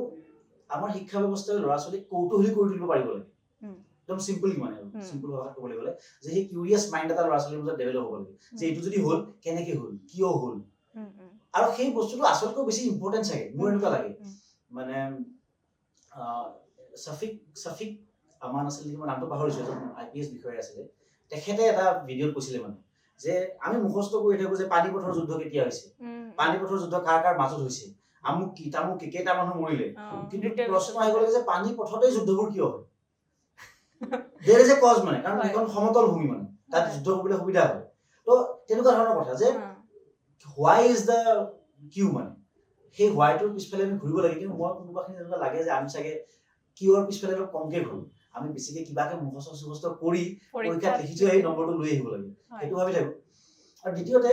আমাৰ শিক্ষা ব্যৱস্থাই ল'ৰা ছোৱালীক কৌতূহলী কৰি তুলিব পাৰিব লাগে উম। একদম চিম্পল মানে আৰু উম। চিম্পল ভাষাত ক'বলৈ গ'লে যে সেই কিউৰিয়াছ মাইণ্ড এটা ল'ৰা ছোৱালীৰ মাজত ডেভেলপ হ'ব লাগে যে এইটো যদি হ'ল কেনেকে হ'ল কিয় হ'ল উম, উম। আৰু সেই বস্তুটো আচলকৈ বেছি ইম্পৰ্টেণ্ট চাগে মোৰ এনেকুৱা লাগে মানে সফিক আমান আছিল নেকি মই নামটো পাহৰিছো এজন IPS বিষয়া আছিলে তেখেতে এটা ভিডিঅ'ত কৈছিলে মানে যে আমি মুখস্থ কৰি থাকো যে পানিপথৰ যুদ্ধ কেতিয়া হৈছে পানিপথৰ যুদ্ধ কাৰ কাৰ মাজত হৈছে আমুক কি তামুক কি কেইটা মানুহ মৰিলে কিন্তু প্ৰশ্ন আহি গ'ল যে পানিপথতে যুদ্ধবোৰ কিয় হয় there is a cause মানে কাৰণ হয়। এখন সমতল ভূমি মানে তাত হয়। যুদ্ধ কৰিবলৈ সুবিধা হয় তো তেনেকুৱা ধৰণৰ কথা যে why is the কিউ মানে সেই হোৱাইটোৰ পিছফালে আমি ঘূৰিব লাগে কিন্তু মই কোনোবাখিনি এনেকুৱা লাগে যে আমি চাগে কিউৰ পিছফালে অলপ কমকে ঘূৰো আমি বেছিকে কিবাকে মুখস্থ কৰি পৰীক্ষাত লিখি থৈ আহি নম্বৰটো লৈ আহিব লাগে সেইটো ভাবি থাকো আৰু দ্বিতীয়তে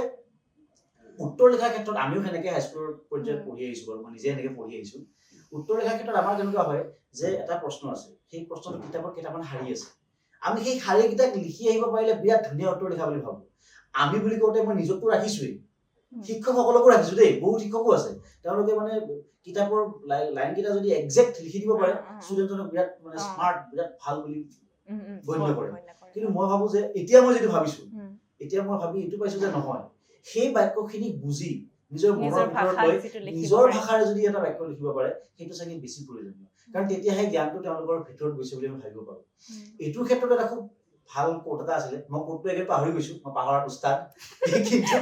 উত্তৰ লিখাৰ ক্ষেত্ৰত আমিও সেনেকে হাইস্কুলৰ পৰ্যায়ত পঢ়ি আহিছো বাৰু মই নিজে এনেকে পঢ়ি আহিছো উত্তৰ লিখাৰ ক্ষেত্ৰত আমাৰ কেনেকুৱা হয় যে এটা প্ৰশ্ন আছে সেই প্ৰশ্নটো কিতাপৰ কেইটামান শাৰী আছে আমি সেই শাৰীকেইটাক লিখি আহিব পাৰিলে বিৰাট ধুনীয়া উত্তৰ লিখা বুলি ভাবো আমি বুলি কওঁতে মই নিজকতো ৰাখিছোৱেই শিক্ষকসকলকো ৰাখিছো দেই বহুত শিক্ষকো আছে তেওঁলোকে মানে কিতাপৰ লাইন কেইটা যদি একজেক্ট লিখি দিব পাৰে ষ্টুডেণ্টজনক বিৰাট মানে স্মাৰ্ট বিৰাট ভাল বুলি গণ্য কৰে কিন্তু মই ভাবো যে এতিয়া মই যিটো ভাবিছো এতিয়া মই ভাবি এইটো পাইছো যে নহয় সেই বাক্যখিনি বুজি নিজৰ মনৰ ভিতৰত লৈ নিজৰ ভাষাৰে যদি এটা বাক্য লিখিব পাৰে সেইটো চাগে বেছি প্ৰয়োজনীয় কাৰণ তেতিয়াহে জ্ঞানটো তেওঁলোকৰ ভিতৰত গৈছে বুলি আমি ভাবিব পাৰো এইটোৰ ক্ষেত্ৰত এটা খুব ভাল কোট এটা আছিলে মই কোটটো একে পাহৰি গৈছো মই পাহৰাৰ উস্তাদ কিন্তু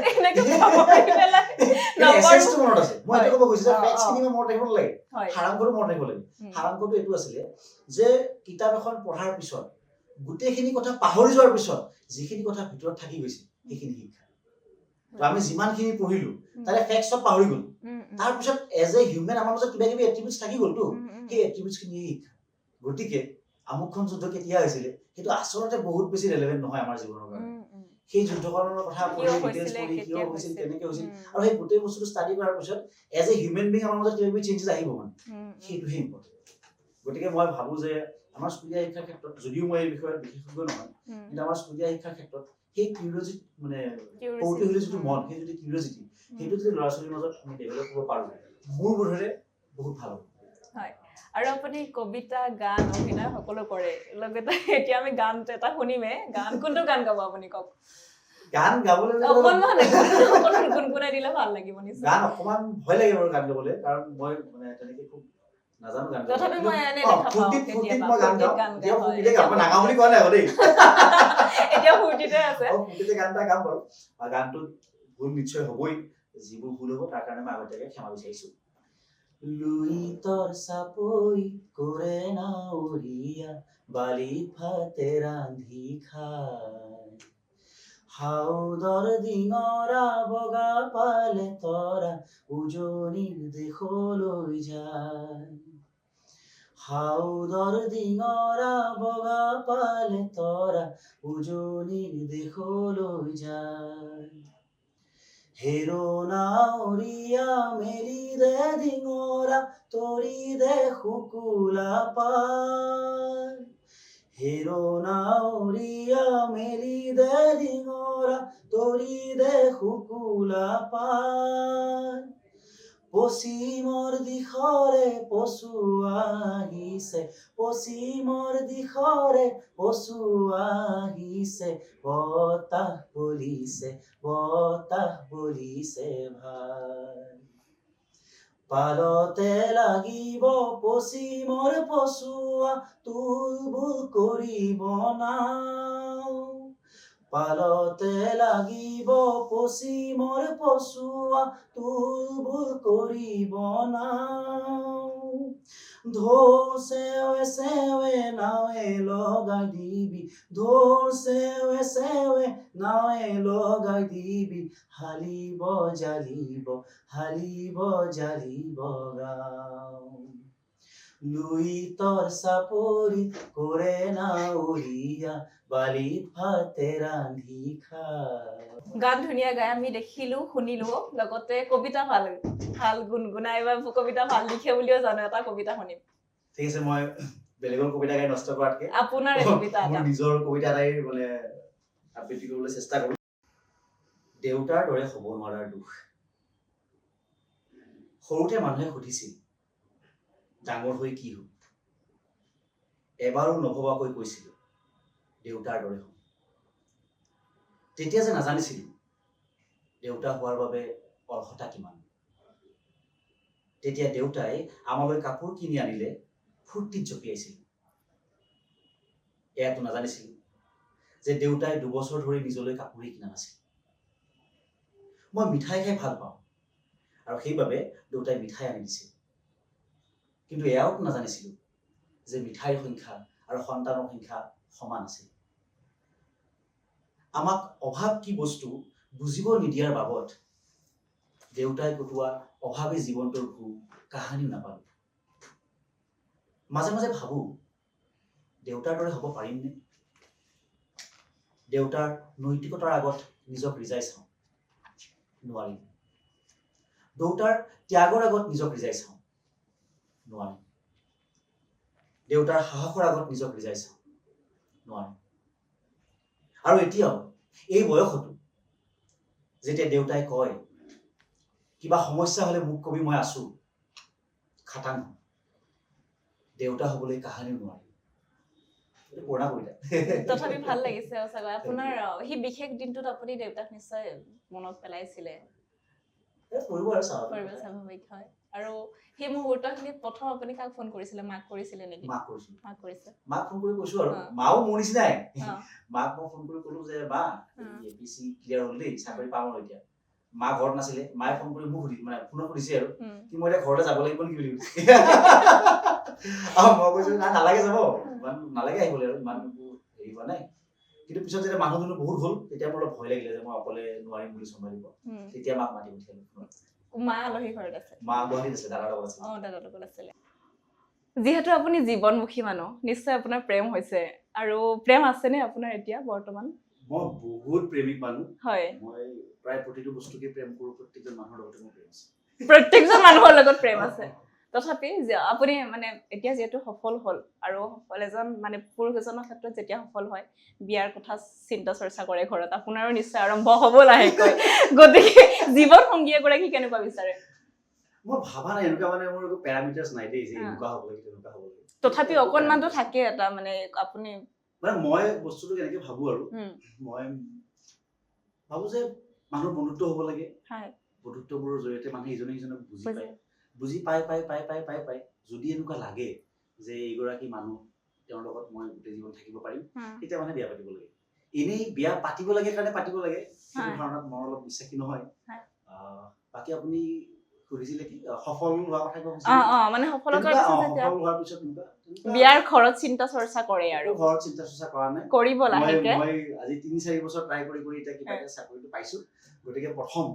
এসেন্সটো মনত আছে মই এইটো ক'ব গৈছো যে ফেক্টছখিনি মই মনত ৰাখিব লাগে সাৰাংশটো মনত ৰাখিব লাগে সাৰাংশটো এইটো আছিলে যে কিতাপ এখন পঢ়াৰ পিছত গোটেইখিনি কথা পাহৰি যোৱাৰ পিছত যিখিনি কথা ভিতৰত থাকি গৈছে সেইখিনি শিক্ষা তো আমি যিমানখিনি পঢ়িলো তাৰে ফেক্টছ চব পাহৰি গ'লো তাৰ পিছত এজ এ হিউমেন আমাৰ মাজত কিবা কিবি এট্ৰিবিউটছ থাকি গ'লতো সেই এট্ৰিবিউটছখিনি শিক্ষা গতিকে আমুকখন যুদ্ধ কেতিয়া হৈছিলে সেইটো আচলতে বহুত বেছি ৰেলেভেণ্ট নহয় আমাৰ জীৱনৰ কাৰণে সেই যুদ্ধখনৰ কথা পঢ়ি ডিটেইলছ পঢ়ি কিয় হৈছিল কেনেকৈ হৈছিল আৰু সেই গোটেই বস্তুটো ষ্টাডি কৰাৰ পিছত এজ এ হিউমেন বিং আমাৰ মাজত কিবা কিবি চেঞ্জেছ আহিব মানে সেইটোহে ইম্পৰ্টেণ্ট গতিকে মই ভাবো যে আমাৰ স্কুলীয়া শিক্ষাৰ ক্ষেত্ৰত যদিও মই এই বিষয়ত বিশেষজ্ঞ নহয় কিন্তু আমাৰ স্কুলীয়া শিক্ষাৰ ক্ষেত্ৰত সেই কিউৰিঅচিটি মানে কৌতূহলী যিটো মন সেই যদি কিউৰিঅচিটি সেইটো যদি ল'ৰা ছোৱালীৰ মাজত আমি ডেভেলপ কৰিব পাৰো মোৰ বোধেৰে বহুত ভাল হ'ব হয় আৰু আপুনি কবিতা গান অভিনয় সকলো কৰে লগতে এতিয়া আমি গান এটা শুনিমে গান কোনটো গান গাব আপুনি কওক গান গাবলৈ অকণমান গুণগুণাই দিলে ভাল লাগিব নিশ্চয় গান অকমান ভয় লাগে বাৰু গান গাবলৈ কাৰণ মই মানে তেনেকে খুব নাজানো গান তথাপি মই এনে দেখা পাওঁ কেতিয়াবা মই গান গাওঁ এতিয়া ফুৰ্তিতে গাম মই নাগাওঁ বুলি কোৱা নাই দেই এতিয়া ফুৰ্তিতে আছে ফুৰ্তিতে গান এটা গাম বাৰু আৰু গানটোত ভুল নিশ্চয় হ'বই যিবোৰ ভুল হ'ব তাৰ কাৰণে মই আগতীয়াকৈ ক্ষমা বিচাৰিছো লুইতৰ চাপৰি কৰে নাৱৰীয়া বালি ভাতে ৰান্ধি খায় হাউদৰ ডিঙৰা বগা পালে তৰা উজনিৰ দেশলৈ যায় হাউদৰ ডিঙৰা বগা পালে তৰা উজনিৰ দেশলৈ যায় হেৰো নাৱৰীয়া মেলি দে ডিঙৰা তৰি দে শুকুলা পাৰ হেৰো নাৱৰীয়া মেলি দে ডিঙৰা তৰি দে শুকুলা পাৰ পশ্চিমৰ দিশৰে পচুৱা আহিছে পশ্চিমৰ দিশৰে পচুৱা আহিছে বতাহ বলিছে ভাই পালতে লাগিব পশ্চিমৰ পচুৱা তুলবুল কৰিব নাও পালতে লাগিব পশ্চিমৰ পচুৱা তুলবুল কৰিব নাও ঢোল চেৱে নাৱে লগাই দিবি ঢোল চেৱে নাৱে লগাই দিবি হালিব জালিব গাঁও লুইতৰ চাপৰি কৰে নাৱৰীয়া বালিত ভাতে ৰান্ধি খা গান ধুনীয়া গাই আমি দেখিলো শুনিলো লগতে কবিতা ভাল গুণগুণাই বা কবিতা ভাল লিখে বুলিও জানো এটা কবিতা শুনিম ঠিক আছে মই বেলেগৰ কবিতা গাই নষ্ট কৰাতকে আপোনাৰ কবিতা মোৰ এটা নিজৰ কবিতা এটাই মানে আবৃত্তি কৰিবলৈ চেষ্টা কৰোঁ দেউতাৰ দৰে হ'ব নোৱাৰাৰ দুখ সৰুতে মানুহে সুধিছিল ডাঙৰ হৈ কি হ'ব এবাৰো নভবাকৈ কৈছিলো দেউতাৰ দৰে হ'ম তেতিয়া যে নাজানিছিলো দেউতা হোৱাৰ বাবে অৰ্হতা কিমান তেতিয়া দেউতাই আমালৈ কাপোৰ কিনি আনিলে ফূৰ্তিত জঁপিয়াইছিল এয়াতো নাজানিছিলো যে দেউতাই 2 বছৰ ধৰি নিজলৈ কাপোৰেই কিনা নাছিল মই মিঠাই খাই ভাল পাওঁ আৰু সেইবাবে দেউতাই মিঠাই আনি দিছিল কিন্তু এয়াও নাজানিছিলো যে মিঠাইৰ সংখ্যা আৰু সন্তানৰ সংখ্যা সমান আছিল আমাক অভাৱ কি বস্তু বুজিব নিদিয়াৰ বাবদ দেউতাই কটোৱা অভাৱী জীৱনটোৰ ভূ কাহানিও নাপালো মাজে মাজে ভাবো দেউতাৰ দৰে হ'ব পাৰিমনে দেউতাৰ নৈতিকতাৰ আগত নিজক ৰিজাই চাওঁ নোৱাৰিম দেউতাৰ ত্যাগৰ আগত নিজক ৰিজাই চাওঁ নোৱাৰিম দেউতাৰ সাহসৰ আগত নিজক ৰিজাই চাওঁ নোৱাৰিম আৰু এতিয়াও এই বয়সতো যেতিয়া দেউতাই কয় কিবা সমস্যা হলে মোক কবি মই আছো খাটাং দেউতা হবলৈ কাহানিও নোৱাৰিম এইটো পুৰণা কবিতা তথাপি ভাল লাগিছে সঁচাকৈ আপোনাৰ সেই বিশেষ দিনটোত আপুনি দেউতাক নিশ্চয় মনত পেলাইছিলে কৰিব আৰু স্বাভাৱিক হয় আৰু সেই মুহূৰ্তখিনিত প্ৰথম আপুনি কাক ফোন কৰিছিলে মাক কৰিছিলে নেকি মাক কৰিছিলো মাক কৰিছে মাক ফোন কৰি কৈছো আৰু মাও মোৰ নিচিনাই অ। মাক মই ফোন কৰি ক'লো যে মা এপিসি ক্লিয়াৰ হ'ল দেই চাকৰি পাম আৰু এতিয়া মা ঘৰত নাছিলে মায়ে ফোন কৰি মোক মানে ফোনত সুধিছে আৰু কি মই এতিয়া ঘৰলৈ যাব লাগিব নেকি বুলি মই কৈছো নালাগে যাব ইমান নালাগে আহিবলৈ আৰু ইমান হেৰি হোৱা নাই কিন্তু পিছত যেতিয়া মানুহ দুনুহ বহুত হ'ল তেতিয়া মোৰ অলপ ভয় লাগিলে যে মই অকলে নোৱাৰিম বুলি চম্ভালিব তেতিয়া মাক মাতি পঠিয়ালো মা আলহী ঘৰত আছে মা গুৱাহাটীত আছে দাদাৰ লগত আছে দাদাৰ লগত আছিলে যিহেতু আপুনি জীৱনমুখী মানুহ নিশ্চয় আপোনাৰ প্ৰেম হৈছে আৰু প্ৰেম আছেনে আপোনাৰ এতিয়া বৰ্তমান মই বহুত প্ৰেমিক মানুহ হয় মই প্ৰায় প্ৰতিটো বস্তুকে প্ৰেম কৰোঁ প্ৰত্যেকজন মানুহৰ লগতে মোৰ প্ৰেম আছে প্ৰত্যেকজন মানুহৰ লগত প্ৰেম আছে তথাপি আপুনি মানে এতিয়া যিহেতু সফল হ'ল আৰু সফল এজন মানে পুৰুষ এজনৰ ক্ষেত্ৰত যেতিয়া সফল হয় বিয়াৰ কথা চিন্তা চৰ্চা কৰে ঘৰত আপোনাৰো নিশ্চয় আৰম্ভ হ'ব লাহেকৈ গতিকে জীৱন সংগী এগৰাকী কেনেকুৱা বিচাৰে মই ভাবা নাই এনেকুৱা মানে মোৰ একো পেৰামিটাৰ্ছ নাই দেই যে এনেকুৱা হ'ব লাগে তেনেকুৱা হ'ব লাগে তথাপি অকণমানতো থাকে এটা মানে আপুনি মানে মই বস্তুটো কেনেকে ভাবো আৰু মই ভাবো যে মানুহৰ বন্ধুত্ব হ'ব লাগে বন্ধুত্ববোৰৰ জৰিয়তে মানুহে ইজনে সিজনক বুজি পায় যদি এনেকুৱা লাগে যে এইগৰাকী মানুহ তেওঁৰ লগত মই গোটেই জীৱন থাকিব পাৰিম তেতিয়া মানে বিয়া পাতিব লাগে এনেই বিয়া পাতিব লাগে কাৰণে পাতিব লাগে সেইটো ধাৰণাত মই অলপ বিশ্বাসী নহয় বাকী আপুনি সুধিছিলে কি সফল হোৱা কথা কৈছিলে মানে সফলতাৰ সফল হোৱাৰ পিছত বিয়াৰ ঘৰত চিন্তা চৰ্চা কৰে আৰু ঘৰত চিন্তা চৰ্চা কৰা নাই কৰিব লাহেকে মই আজি 3-4 বছৰ ট্ৰাই কৰি এতিয়া কিবা এটা চাকৰিটো পাইছো গতিকে প্ৰথম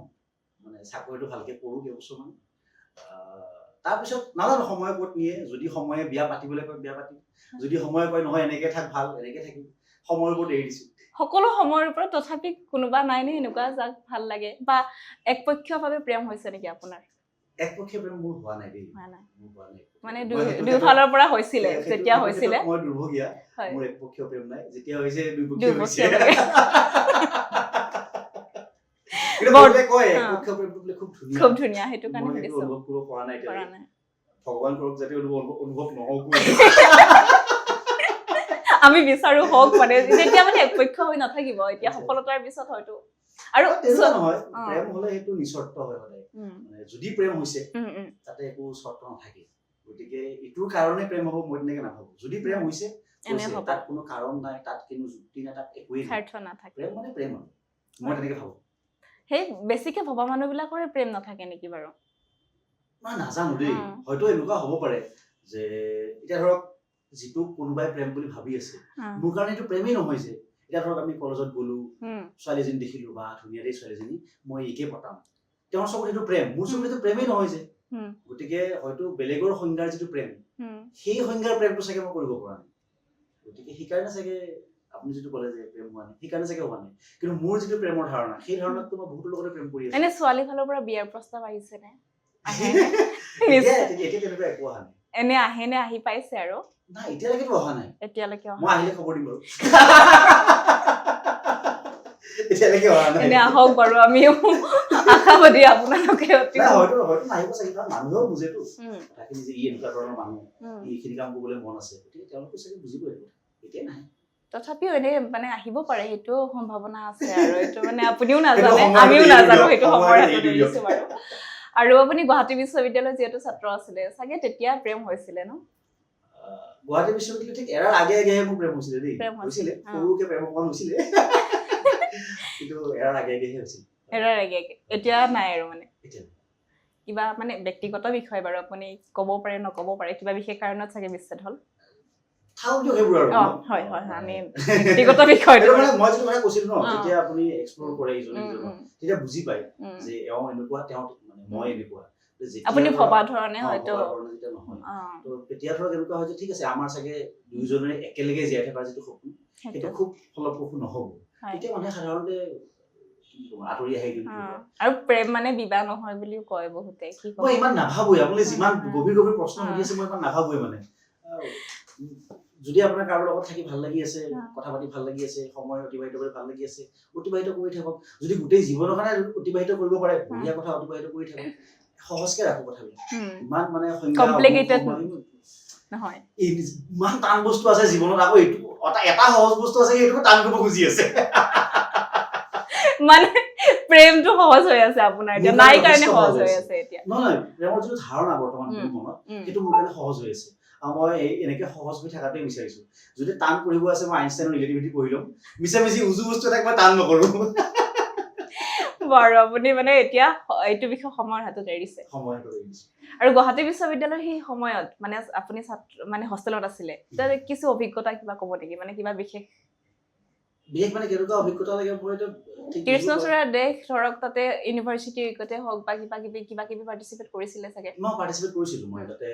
মানে চাকৰিটো ভালকে কৰো কেইবছৰমান তাৰপিছত নাজানো সময় ক'ত নিয়ে যদি সময়ে বিয়া পাতিবলৈ কয় বিয়া পাতিম যদি সময়ে কয় নহয় এনেকে থাক ভাল এনেকে থাকিম সময়ৰ ওপৰত এৰি দিছো সকলো সময়ৰ ওপৰত তথাপি কোনোবা নাই নে এনেকুৱা যাক ভাল লাগে বা একপক্ষীয়ভাৱে প্ৰেম হৈছে নেকি আপোনাৰ একপক্ষীয় প্ৰেম মোৰ হোৱা নাই দেই মানে দুয়োফালৰ পৰা হৈছিলে যেতিয়া হৈছিলে মই দুৰ্ভগীয়া মোৰ একপক্ষীয় প্ৰেম নাই যেতিয়া হৈছে দুইপক্ষীয় হৈছে খুব ধুনীয়া সেইটো কাৰণে অনুভৱ কৰিব পৰা নাই ভগৱান কৰক যাতে অনুভৱ নহওক আমি বিচাৰো হওক মানে যেতিয়া মানে একপক্ষ হৈ নাথাকিব এতিয়া সফলতাৰ পিছত হয়তো আৰু নহয় প্ৰেম হলে সেইটো নিস্বাৰ্থ হয় সদায় যদি প্ৰেম হৈছে তাতে একো চৰ্ত নাথাকে গতিকে এইটোৰ কাৰণে প্ৰেম হ'ব মই তেনেকে নাভাবো যদি প্ৰেম হৈছে তাত কোনো কাৰণ নাই তাত কোনো যুক্তি নাই তাত একোৱেই নাথাকে প্ৰেম মানে প্ৰেম মই তেনেকে ভাবো সেই বেছিকে ভবা মানুহবিলাকৰে প্ৰেম নাথাকে নেকি বাৰু মই নাজানো দেই হয়তো এনেকুৱা হ'ব পাৰে যে এতিয়া ধৰক যিটো কোনোবাই প্ৰেম বুলি ভাবি আছে মোৰ কাৰণে এইটো প্ৰেমেই নহয় যে এতিয়া ধৰক আমি কলেজত গ'লো ছোৱালীজনী দেখিলো বা ধুনীয়া দেই ছোৱালীজনী মই একে পতাম তেওঁৰ চকুত এইটো প্ৰেম মোৰ চকুত এইটো প্ৰেমেই নহয় যে গতিকে হয়তো বেলেগৰ সংজ্ঞাৰ যিটো প্ৰেম সেই সংজ্ঞাৰ প্ৰেমটো চাগে মই কৰিব পৰা নাই গতিকে সেইকাৰণে চাগে আপুনি যিটো ক'লে যে প্ৰেম হোৱা নাই সেইকাৰণে চাগে হোৱা নাই কিন্তু মোৰ যিটো প্ৰেমৰ ধাৰণা সেই ধাৰণাটো মই বহুতো লগতে প্ৰেম কৰি আছো এনে ছোৱালী ফালৰ পৰা বিয়াৰ প্ৰস্তাৱ আহিছে নে এতিয়া তেনেকুৱা একো অহা নাই এনে আহে নে আহি পাইছে আৰু নাই এতিয়ালৈকেতো অহা নাই এতিয়ালৈকে মই আহিলে খবৰ দিম বাৰু এতিয়ালৈকে অহা নাই এনে আহক বাৰু আমিও আশাবাদী আপোনালোকে অতি হয়তো নাহিব চাগে কাৰণ মানুহেও বুজেতো কথাখিনি যে ই এনেকুৱা ধৰণৰ মানুহ এইখিনি কাম কৰিবলৈ মন আছে গতিকে তেওঁলোকে চাগে বুজিব এইটো এতিয়া নাহে তথাপিও এনে মানে আহিব পাৰে সেইটো সম্ভাৱনা আছে আৰু এইটো মানে আপুনিও নাজানে আমিও নাজানো সেইটো সময় হাতত দিছো বাৰু আৰু আপুনি গুৱাহাটী বিশ্ববিদ্যালয়ৰ যিহেতু ছাত্ৰ আছিলে চাগে তেতিয়া প্ৰেম হৈছিলে ন গুৱাহাটী বিশ্ববিদ্যালয় ঠিক এৰাৰ আগে আগেহে মোৰ প্ৰেম হৈছিলে দেই হৈছিলে সৰুকে প্ৰেম অকণ হৈছিলে কিন্তু এৰাৰ আগে আগেহে হৈছিল এৰাৰ আগে এতিয়া নাই আৰু মানে কিবা মানে ব্যক্তিগত বিষয় বাৰু আপুনি ক'ব পাৰে নক'ব পাৰে কিবা বিশেষ কাৰণত চাগে বিচ্ছেদ হ'ল হয় আমি ব্যক্তিগত বিষয়টো মানে মই যিটো কথা কৈছিলো ন যেতিয়া আপুনি এক্সপ্ল'ৰ কৰে ইজনে সিজনক তেতিয়া বুজি পায় যে এওঁ এনেকুৱা তেওঁ মানে মই এনেকুৱা আপুনি ভবা ধৰণে হয়তো নহয় তো তেতিয়া ধৰক এনেকুৱা হয় যে ঠিক আছে আমাৰ চাগে দুইজনে একেলগে জীয়াই থকাৰ যিটো সপোন সেইটো খুব ফলপ্ৰসূ নহ'ব তেতিয়া মানুহে সাধাৰণতে আঁতৰি আহে আৰু প্ৰেম মানে বিবাহ নহয় বুলিও কয় বহুতে মই ইমান নাভাবোৱে আপুনি যিমান গভীৰ প্ৰশ্ন সুধি আছে মই ইমান নাভাবোৱে মানে যদি আপোনাৰ কাৰোবাৰ লগত থাকি ভাল লাগি আছে কথা পাতি ভাল লাগি আছে সময় অতিবাহিত কৰি ভাল লাগি আছে অতিবাহিত কৰি থাকক যদি গোটেই জীৱনৰ কাৰণে অতিবাহিত কৰিব পাৰে বঢ়িয়া কথা অতিবাহিত কৰি থাকক সহজকে ৰাখো কথাবিলাক ইমান মানে কমপ্লিকেটেড নহয় ইমান টান বস্তু আছে জীৱনত আকৌ এইটো এটা সহজ বস্তু আছে এইটো টান কৰিব খুজি আছে মানে প্ৰেমটো সহজ হৈ আছে আপোনাৰ এতিয়া নাই কাৰণে সহজ হৈ আছে এতিয়া নহয় প্ৰেমৰ যিটো ধাৰণা বৰ্তমান মোৰ মনত সেইটো মোৰ কাৰণে সহজ হৈ আছে আৰু মই এনেকে সহজ হৈ থকাটোৱে বিচাৰিছো যদি টান পঢ়িব আছে মই আইনষ্টাইনৰ ৰিলেটিভিটি পঢ়ি ল'ম মিছা উজু বস্তু এটাক মই টান নকৰো বাৰু আপুনি মানে এতিয়া এইটো বিষয় সময়ৰ হাতত এৰিছে আৰু গুৱাহাটী বিশ্ববিদ্যালয়ৰ সেই সময়ত মানে আপুনি মানে হোষ্টেলত আছিলে কিছু অভিজ্ঞতা কিবা ক'ব নেকি মানে কিবা বিশেষ মানে কেনেকুৱা অভিজ্ঞতা লাগে মই এটা কৃষ্ণচূড়া দেশ ধৰক তাতে ইউনিভাৰ্চিটি উইকতে হওক বা কিবা কিবি পাৰ্টিচিপেট কৰিছিলে চাগে মই পাৰ্টিচিপেট কৰিছিলো মই তাতে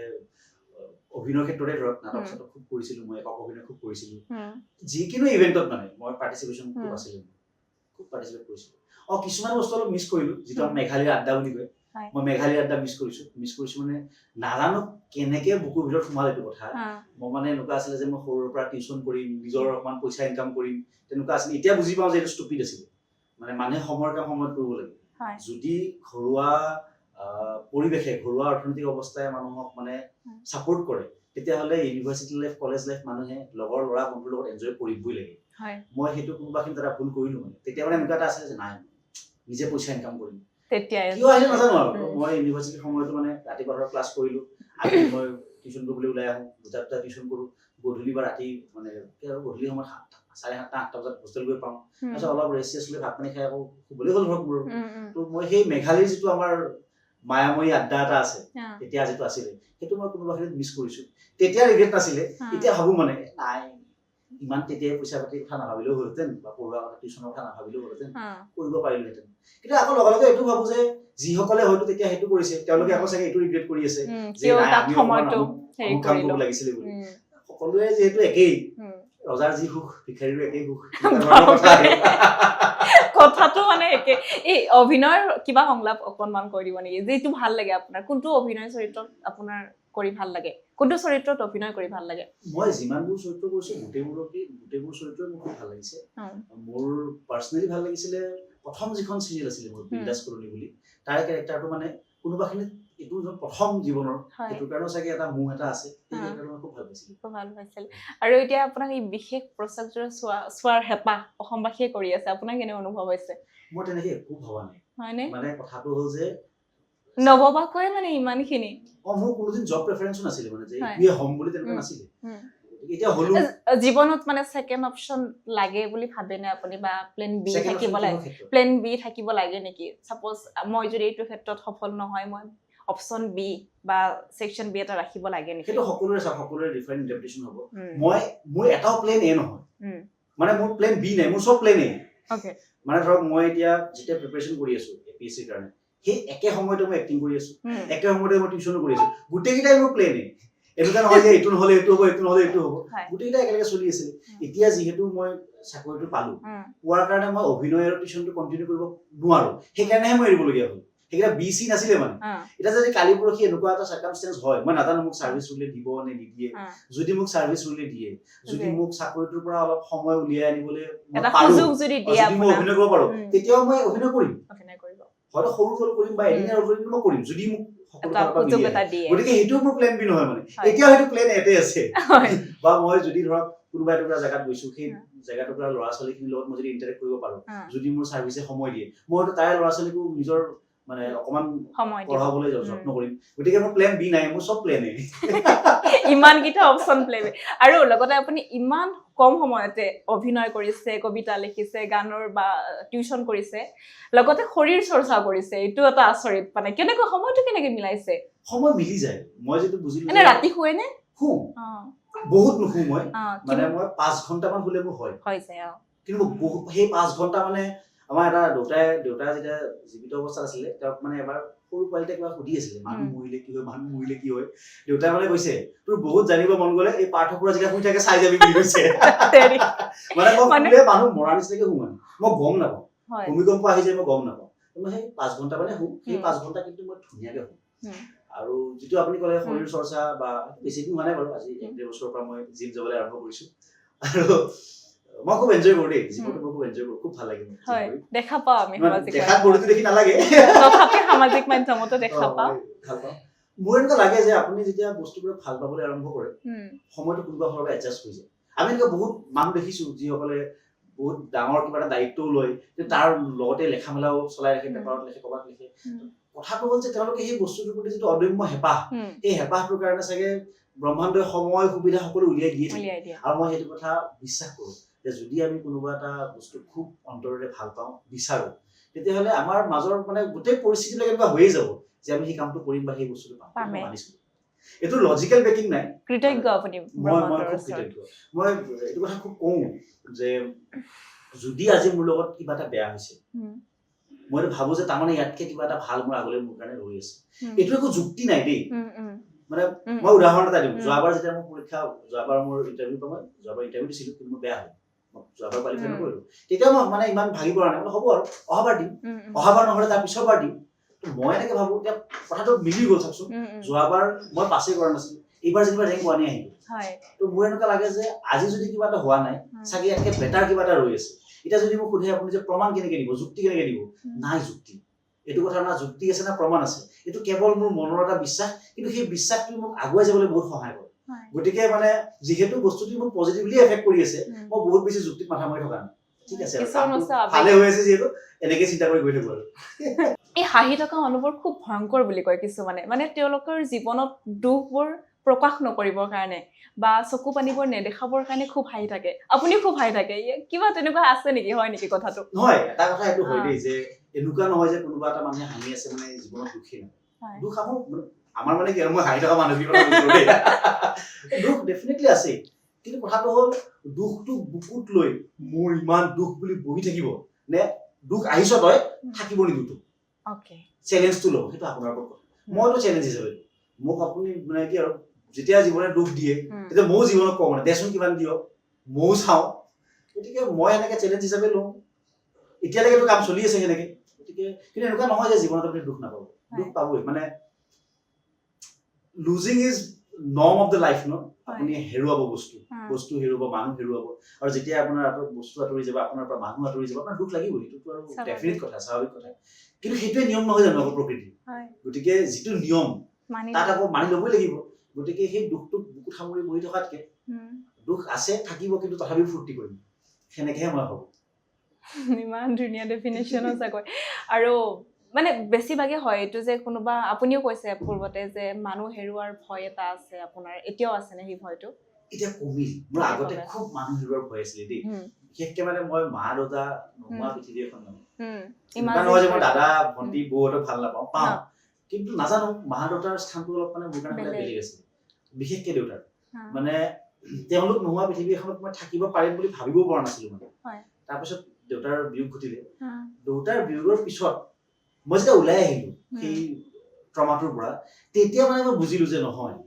অভিনয় ক্ষেত্ৰতে ধৰক নাটক চাটক খুব কৰিছিলো মই একক অভিনয় খুব কৰিছিলো যিকোনো ইভেন্টত মানে মই পাৰ্টিচিপেশ্যন খুব আছিলে খুব পাৰ্টিচিপেট কৰিছিলো কিছুমান বস্তু অলপ মিছ কৰিলো যিটো মেঘালীৰ আড্ডা বুলি কয় মই মেঘালীৰ আড্ডা মিছ কৰিছো মানে নাজানো কেনেকে বুকুৰ ভিতৰত সোমাল এইটো কথা মই মানে এনেকুৱা আছিলে যে মই সৰুৰ পৰা টিউচন কৰিম নিজৰ অকমান পইচা ইনকাম কৰিম তেনেকুৱা আছিলে এতিয়া বুজি পাওঁ যে এইটো ষ্টুপিড আছিলে মানে মানুহে সময়ৰ কাম সময়ত কৰিব লাগে যদি ঘৰুৱা পৰিৱেশে ঘৰুৱা অৰ্থনৈতিক অৱস্থাই মানুহক মানে ছাপোৰ্ট কৰে তেতিয়াহ'লে ইউনিভাৰ্চিটি লাইফ কলেজ লাইফ মানুহে লগৰ ল'ৰা বন্ধুৰ লগত এনজয় কৰিবই লাগে মই সেইটো কোনোবাখিনি এটা ভুল কৰিলো মানে তেতিয়া মানে এনেকুৱা এটা আছিলে যে নাই নিজে পইচা ইনকাম কৰিম কিয় আহিলে নাজানো আৰু মই ইউনিভাৰ্চিটিৰ সময়তো মানে ৰাতিপুৱা ধৰক ক্লাছ কৰিলো আহি মই টিউচন কৰিবলৈ ওলাই আহোঁ দুটা টিউচন কৰোঁ গধূলি বা ৰাতি মানে গধূলি সময়ত 7:30 8টা বজাত হোষ্টেল গৈ পাওঁ তাৰপিছত অলপ ৰেষ্ট লৈ ভাত পানী খাই আকৌ শুবলৈ গ'ল ধৰক মোৰ তো মই সেই মেঘালীৰ যিটো আমাৰ মায়াময়ী আড্ডা এটা আছে তেতিয়া যিটো আছিলে সেইটো মই কোনোবাখিনিত মিছ কৰিছো তেতিয়া ৰিগ্ৰেট নাছিলে এতিয়া ভাবো মানে নাই ইমান তেতিয়াই পইচা পাতি কথা নাভাবিলেও হ'লহেঁতেন বা পঢ়োৱা কথা টিউচনৰ কথা নাভাবিলেও হ'লহেঁতেন কৰিব পাৰিলোহেঁতেন কিন্তু আকৌ লগে লগে এইটো ভাবো যে যিসকলে হয়তো তেতিয়া সেইটো কৰিছে তেওঁলোকে আকৌ চাগে এইটো ৰিগ্ৰেট কৰি আছে যে নাই আমি সময়টো কাম কৰিব লাগিছিলে বুলি সকলোৱে যিহেতু একেই ৰজাৰ যি সুখ ভিখাৰীৰো একেই সুখ কথাটো মানে একে এই অভিনয়ৰ কিবা সংলাপ অকনমান কৈ দিব নেকি যিটো ভাল লাগে আপোনাৰ কোনটো অভিনয় চৰিত্ৰত আপোনাৰ কৰি ভাল লাগে কোনটো চৰিত্ৰত অভিনয় কৰি ভাল লাগে মই যিমানবোৰ চৰিত্ৰ কৰিছো গোটেইবোৰ চৰিত্ৰই মোৰ খুব ভাল লাগিছে মোৰ পাৰ্চনেলি ভাল লাগিছিলে প্ৰথম যিখন চিৰিয়েল আছিলে মোৰ বিন্দাছ কলোনী বুলি তাৰ কেৰেক্টাৰটো মানে কোনোবাখিনিত এইটো প্ৰথম জীৱনৰ সেইটো কাৰণে চাগে এটা মোহ এটা আছে সেইকাৰণে মই খুব ভাল পাইছিলো আৰু এতিয়া আপোনাক এই বিশেষ প্ৰচেক্টৰ চোৱাৰ হেঁপাহ অসমবাসীয়ে কৰি আছে আপোনাৰ কেনে অনুভৱ হৈছে মই তেনেকে একো ভবা নাই হয়নে মানে কথাটো হ'ল যে নভবাকৈ মানে ইমানখিনি মোৰ কোনোদিন জব প্ৰেফাৰেন্সো নাছিলে মানে যে এইটোৱে হ'ম বুলি তেনেকুৱা নাছিলে এতিয়া হলো জীৱনত মানে সেকেন্ড অপচন লাগে বুলি ভাবেনে আপুনি বা প্লেন বি থাকিব লাগে নেকি সাপোজ মই যদি এইটো ক্ষেত্ৰত সফল নহয় মই অপশ্যন বি বা ছেকশ্যন বি এটা ৰাখিব লাগে নেকি সেইটো সকলোৰে ডিফাৰেণ্ট ইণ্টাৰপ্ৰিটেশ্যন হ'ব মোৰ এটাও প্লেন এ নহয় মানে মোৰ প্লেন বি নাই মোৰ চব প্লেন এ ওকে মানে ধৰক মই এতিয়া যেতিয়া প্ৰিপাৰেশ্যন কৰি আছো এপিএছচিৰ কাৰণে সেই একে সময়তে মই এক্টিং কৰি আছো একে সময়তে মই টিউচনো কৰি আছো গোটেইকেইটাই মোৰ প্লেন এ এনেকুৱা নহয় যে এইটো নহ'লে এইটো হ'ব এইটো নহ'লে এইটো হ'ব গোটেইকেইটা একেলগে চলি আছিলে এতিয়া যিহেতু মই চাকৰিটো পালো পোৱাৰ কাৰণে মই অভিনয় আৰু টিউচনটো কণ্টিনিউ কৰিব নোৱাৰো সেইকাৰণেহে মই এৰিবলগীয়া হ'ল সেইকেইটা বি চি নাছিলে মানে এতিয়া যদি কালি পৰহি এনেকুৱা এটা চাৰ্কামষ্টেঞ্চ হয় মই নাজানো মোক চাৰ্ভিচ ৰুলে দিব নে নিদিয়ে যদি মোক চাৰ্ভিচ ৰুলে দিয়ে যদি মোক চাকৰিটোৰ পৰা অলপ সময় উলিয়াই আনিবলৈ যদি দিয়ে মই অভিনয় কৰিব পাৰো তেতিয়াও মই অভিনয় কৰিম হয়তো সৰু ৰ'ল কৰিম বা এদিনীয়া ৰ'ল কৰিম মই কৰিম যদি মোক গতিকে সেইটো মোৰ প্লেন বি নহয় মানে এতিয়াও সেইটো প্লেন এতে আছে বা মই যদি ধৰক কোনোবা এটা জেগাত গৈছো সেই জেগাটোৰ ল'ৰা ছোৱালীখিনিৰ লগত মই যদি ইণ্টাৰেক্ট কৰিব পাৰো যদি মোৰ চাৰ্ভিচে সময় দিয়ে মই হয়তো তাৰে ল'ৰা ছোৱালীকো নিজৰ মানে অকমান পঢ়াবলৈ যত্ন কৰিম গতিকে মোৰ প্লেন বি নাই মোৰ চব প্লেন এ ইমান কিটা অপচন প্লেন আৰু লগতে আপুনি ইমান কম সময়তে অভিনয় কৰিছে কবিতা লিখিছে গানৰ বা টিউচন কৰিছে লগতে শৰীৰ চৰ্চা কৰিছে এইটো এটা আচৰিত মানে কেনেকৈ সময়টো কেনেকৈ মিলাইছে সময় মিলি যায় মই যেটো বুজিলো এনে ৰাতি শুৱে নে বহুত নুশু মই মানে মই 5 ঘণ্টামান শুলে মোৰ হয় যায় কিন্তু সেই 5 ঘণ্টা মানে আমাৰ এটা দেউতা যেতিয়া জীৱিত অৱস্থাত আছিলে তেওঁক মানে এবাৰ সৰু পোৱালিতে কিবা সুধি আছিলে মানুহ মৰিলে কি হয় দেউতাই মানে কৈছে তোৰ বহুত জানিব মন গ'লে এই পাৰ্থপুৰা যেতিয়া শুই থাকে চাই যাবি বুলি কৈছে মানে মই মানুহ মৰা নিচিনাকে শু মানে মই গম নাপাওঁ ভূমিকম্প আহি যায় মই গম নাপাওঁ মই সেই 5 ঘণ্টা মানে শু সেই 5 ঘণ্টা কিন্তু মই ধুনীয়াকে শু আৰু যিটো আপুনি ক'লে শৰীৰ চৰ্চা বা বেছি দিন হোৱা নাই বাৰু আজি 1.5 বছৰৰ পৰা মই জিম যাবলৈ আৰম্ভ কৰিছো আৰু মই খুব এনজয় কৰো দেই জীৱনটো মই খুব এনজয় কৰো খুব ভাল লাগে হয় দেখা পাওঁ আমি দেখাত বডিটো দেখি নালাগে তথাপি সামাজিক মাধ্যমতো দেখা পাওঁ ভাল পাওঁ মোৰ এনেকুৱা লাগে যে আপুনি যেতিয়া বস্তুবোৰ ভাল পাবলৈ আৰম্ভ কৰে সময়টো কোনোবা ফালৰ পৰা এডজাষ্ট হৈ যায় আমি এনেকুৱা বহুত মানুহ দেখিছো যিসকলে বহুত ডাঙৰ কিবা এটা দায়িত্বও লয় তাৰ লগতে লেখা মেলাও চলাই ৰাখে পেপাৰত লিখে ক'ৰবাত লিখে কথাটো হ'ল যে তেওঁলোকে সেই বস্তুটোৰ প্ৰতি যিটো অদম্য হেঁপাহ সেই হেঁপাহটোৰ কাৰণে চাগে ব্ৰহ্মাণ্ডই সময় সুবিধা সকলো উলিয়াই দিয়ে আৰু মই সেইটো কথা বিশ্বাস কৰোঁ যে যদি আমি কোনোবা এটা বস্তু খুব অন্তৰেৰে ভাল পাওঁ বিচাৰো তেতিয়াহ'লে আমাৰ মাজৰ মানে গোটেই পৰিস্থিতিবিলাক এনেকুৱা হৈয়ে যাব যে আমি সেই কামটো কৰিম বা সেই বস্তুটো পাম মানিছো এইটো লজিকেল বেকিং নাই কৃতজ্ঞ আপুনি মই এইটো কথা খুব কওঁ যে যদি আজি মোৰ লগত কিবা এটা বেয়া হৈছে মই ভাবো যে তাৰমানে ইয়াতকে কিবা এটা ভাল মোৰ আগলৈ মোৰ কাৰণে ৰৈ আছে এইটো একো যুক্তি নাই দেই মানে মই উদাহৰণ এটা দিম যোৱাবাৰ যেতিয়া মোৰ ইণ্টাৰভিউ পাম যোৱাবাৰ ইণ্টাৰভিউ দিছিলো কিন্তু মোৰ বেয়া হ'ল যোৱাবাৰ কোৱালিফাই নকৰিলো তেতিয়া মই মানে ইমান ভাগি পৰা নাই হ'ব আৰু অহাবাৰ দিম অহাবাৰ নহ'লে তাৰ পিছৰবাৰ দিম মই এনেকে ভাবো এতিয়া কথাটো মিলি গ'ল চাওকচোন যোৱাবাৰ মই পাছেই কৰা নাছিলো এইবাৰ যেনিবা ৰেংক 1 আহিব তো মোৰ এনেকুৱা লাগে যে আজি যদি কিবা এটা হোৱা নাই চাগে ইয়াতকে বেটাৰ কিবা এটা ৰৈ আছে এতিয়া যদি মোক সোধে আপুনি যে প্ৰমাণ কেনেকে দিব যুক্তি কেনেকে দিব নাই যুক্তি এইটো কথা না যুক্তি আছে না প্ৰমাণ আছে এইটো কেৱল মোৰ মনৰ এটা বিশ্বাস কিন্তু সেই বিশ্বাসটোৱে মোক আগুৱাই যাবলৈ বহুত সহায় কৰে গতিকে মানে যিহেতু বস্তুটো মোক পজিটিভলি এফেক্ট কৰি আছে মই বহুত বেছি যুক্তিত মাথা মাৰি থকা নাই ঠিক আছে ভালে হৈ আছে যিহেতু এনেকে চিন্তা কৰি গৈ থাকো আৰু এই হাঁহি থকা মানুহবোৰ খুব ভয়ংকৰ বুলি কয় কিছুমানে মানে তেওঁলোকৰ জীৱনত দুখবোৰ প্ৰকাশ নকৰিবৰ কাৰণে বা চকু পানীবোৰ নেদেখাবৰ কাৰণে খুব হাঁহি থাকে আপুনি খুব হাঁহি থাকে কিবা তেনেকুৱা আছে নেকি হয় নেকি কথাটো নহয় এটা কথা এইটো হয় দেই যে এনেকুৱা নহয় যে কোনোবা এটা মানুহে হাঁহি আছে মানে জীৱনত দুখী নহয় দুখ আমাৰ মানে কি আৰু মই হাঁহি থকা মানুহ দুখ ডেফিনেটলি আছে কিন্তু কথাটো হ'ল দুখটো বুকুত লৈ মোৰ ইমান দুখ বুলি বহি থাকিব নে দুখ আহিছ তই থাকিব নিদো তোক চেলেঞ্জটো লওঁ সেইটো আপোনাৰ ওপৰত মইতো চেলেঞ্জ হিচাপে মোক আপুনি মানে কি আৰু যেতিয়া জীৱনে দুখ দিয়ে তেতিয়া ময়ো জীৱনক কওঁ মানে দেচোন কিমান দিয়ক ময়ো চাওঁ গতিকে মই এনেকে চেলেঞ্জ হিচাপে লওঁ এতিয়ালৈকেতো কাম চলি আছে সেনেকে গতিকে কিন্তু এনেকুৱা নহয় যে জীৱনত আপুনি দুখ নাপাব দুখ পাবই মানে losing is norm of the life ন আপুনি হেৰুৱাব বস্তু হেৰুৱাব মানুহ হেৰুৱাব আৰু যেতিয়া আপোনাৰ বস্তু আঁতৰি যাব আপোনাৰ পৰা মানুহ আঁতৰি যাব আপোনাৰ দুখ লাগিবই সেইটোতো আৰু ডেফিনেট কথা স্বাভাৱিক কথা কিন্তু সেইটোৱে নিয়ম নহয় জানো আকৌ প্ৰকৃতিৰ গতিকে যিটো নিয়ম তাত আকৌ মানি ল'বই লাগিব গতিকে সেই দুখটোক বুকুত সামৰি বহি থকাতকে দুখ আছে থাকিব কিন্তু তথাপিও ফূৰ্তি কৰিম সেনেকেহে মই ভাবো ইমান ধুনীয়া ডেফিনেশ্যন চাগৈ আৰু মানে বেছিভাগে হয় এইটো যে কোনোবা আপুনিও কৈছে পূৰ্বতে যে মানুহ হেৰুৱাৰ ভয় এটা আছে আপোনাৰ এতিয়াও আছে নে সেই ভয়টো এতিয়া কমিল মোৰ আগতে খুব মানুহ হেৰুৱাৰ ভয় আছিলে দেই বিশেষকে মানে মই মা দেউতা নোহোৱা পৃথিৱী এখন নহয় ইমান নহয় যে মই দাদা ভণ্টি বৌহঁতক ভাল নাপাওঁ পাওঁ কিন্তু নাজানো মা দেউতাৰ স্থানটো অলপ মানে মোৰ কাৰণে সদায় বেলেগ আছিল বিশেষকে দেউতাৰ মানে তেওঁলোক নোহোৱা পৃথিৱী এখনত মই থাকিব পাৰিম বুলি ভাবিবও পৰা নাছিলো মানে তাৰপিছত দেউতাৰ বিয়োগ ঘটিলে দেউতাৰ বিয়োগৰ পিছত মই যেতিয়া ওলাই আহিলো সেই ট্ৰমাটোৰ পৰা তেতিয়া মানে মই বুজিলো যে নহয়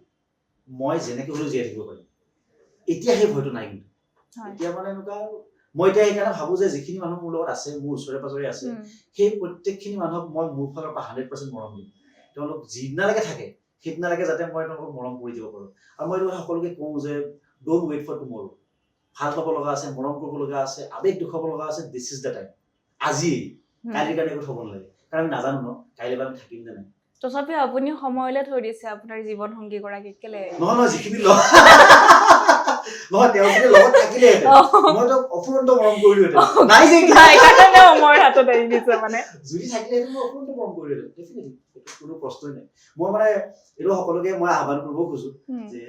মই যেনেকে হ'লেও জীয়াই থাকিব পাৰিম এতিয়া সেই ভয়টো নাই কিন্তু এতিয়া মানে এনেকুৱা মই এতিয়া সেইকাৰণে ভাবো যে যিখিনি মানুহ মোৰ লগত আছে মোৰ ওচৰে পাজৰে আছে সেই প্ৰত্যেকখিনি মানুহক মই মোৰ ফালৰ পৰা 100% মৰম দিম তেওঁলোক যিদিনালৈকে থাকে সেইদিনালৈকে যাতে মই তেওঁলোকক মৰম কৰি দিব পাৰো আৰু মই সকলোকে কওঁ যে ডোন্ট ৱেইট ফৰ টুমৰো ভাল পাব লগা আছে মৰম কৰিব লগা আছে আবেগ দেখুৱাব লগা আছে দিছ ইজ দ্য টাইম আজি কালিৰ কাৰণে একো থ'ব নালাগে কাৰণ আমি নাজানো ন কাইলৈ বা আমি থাকিম নে নাই তথাপিও আপুনি সময়লৈ থৈ দিছে আপোনাৰ জীৱন সংগী গৰাকীক কেলে নহয় যিখিনি নহয় তেওঁলোকে লগত থাকিলেহেঁতেন মই তেওঁক অফুৰন্ত মৰম কৰিলোহেঁতেন নাই যে সেইকাৰণে মই হাতত এৰি দিছে মানে যদি থাকিলেহেঁতেন মই অফুৰন্ত মৰম কৰিলোহেঁতেন ডেফিনেটলি এইটো কোনো প্ৰশ্নই নাই মই মানে এইটো সকলোকে মই আহ্বান কৰিব খোজো যে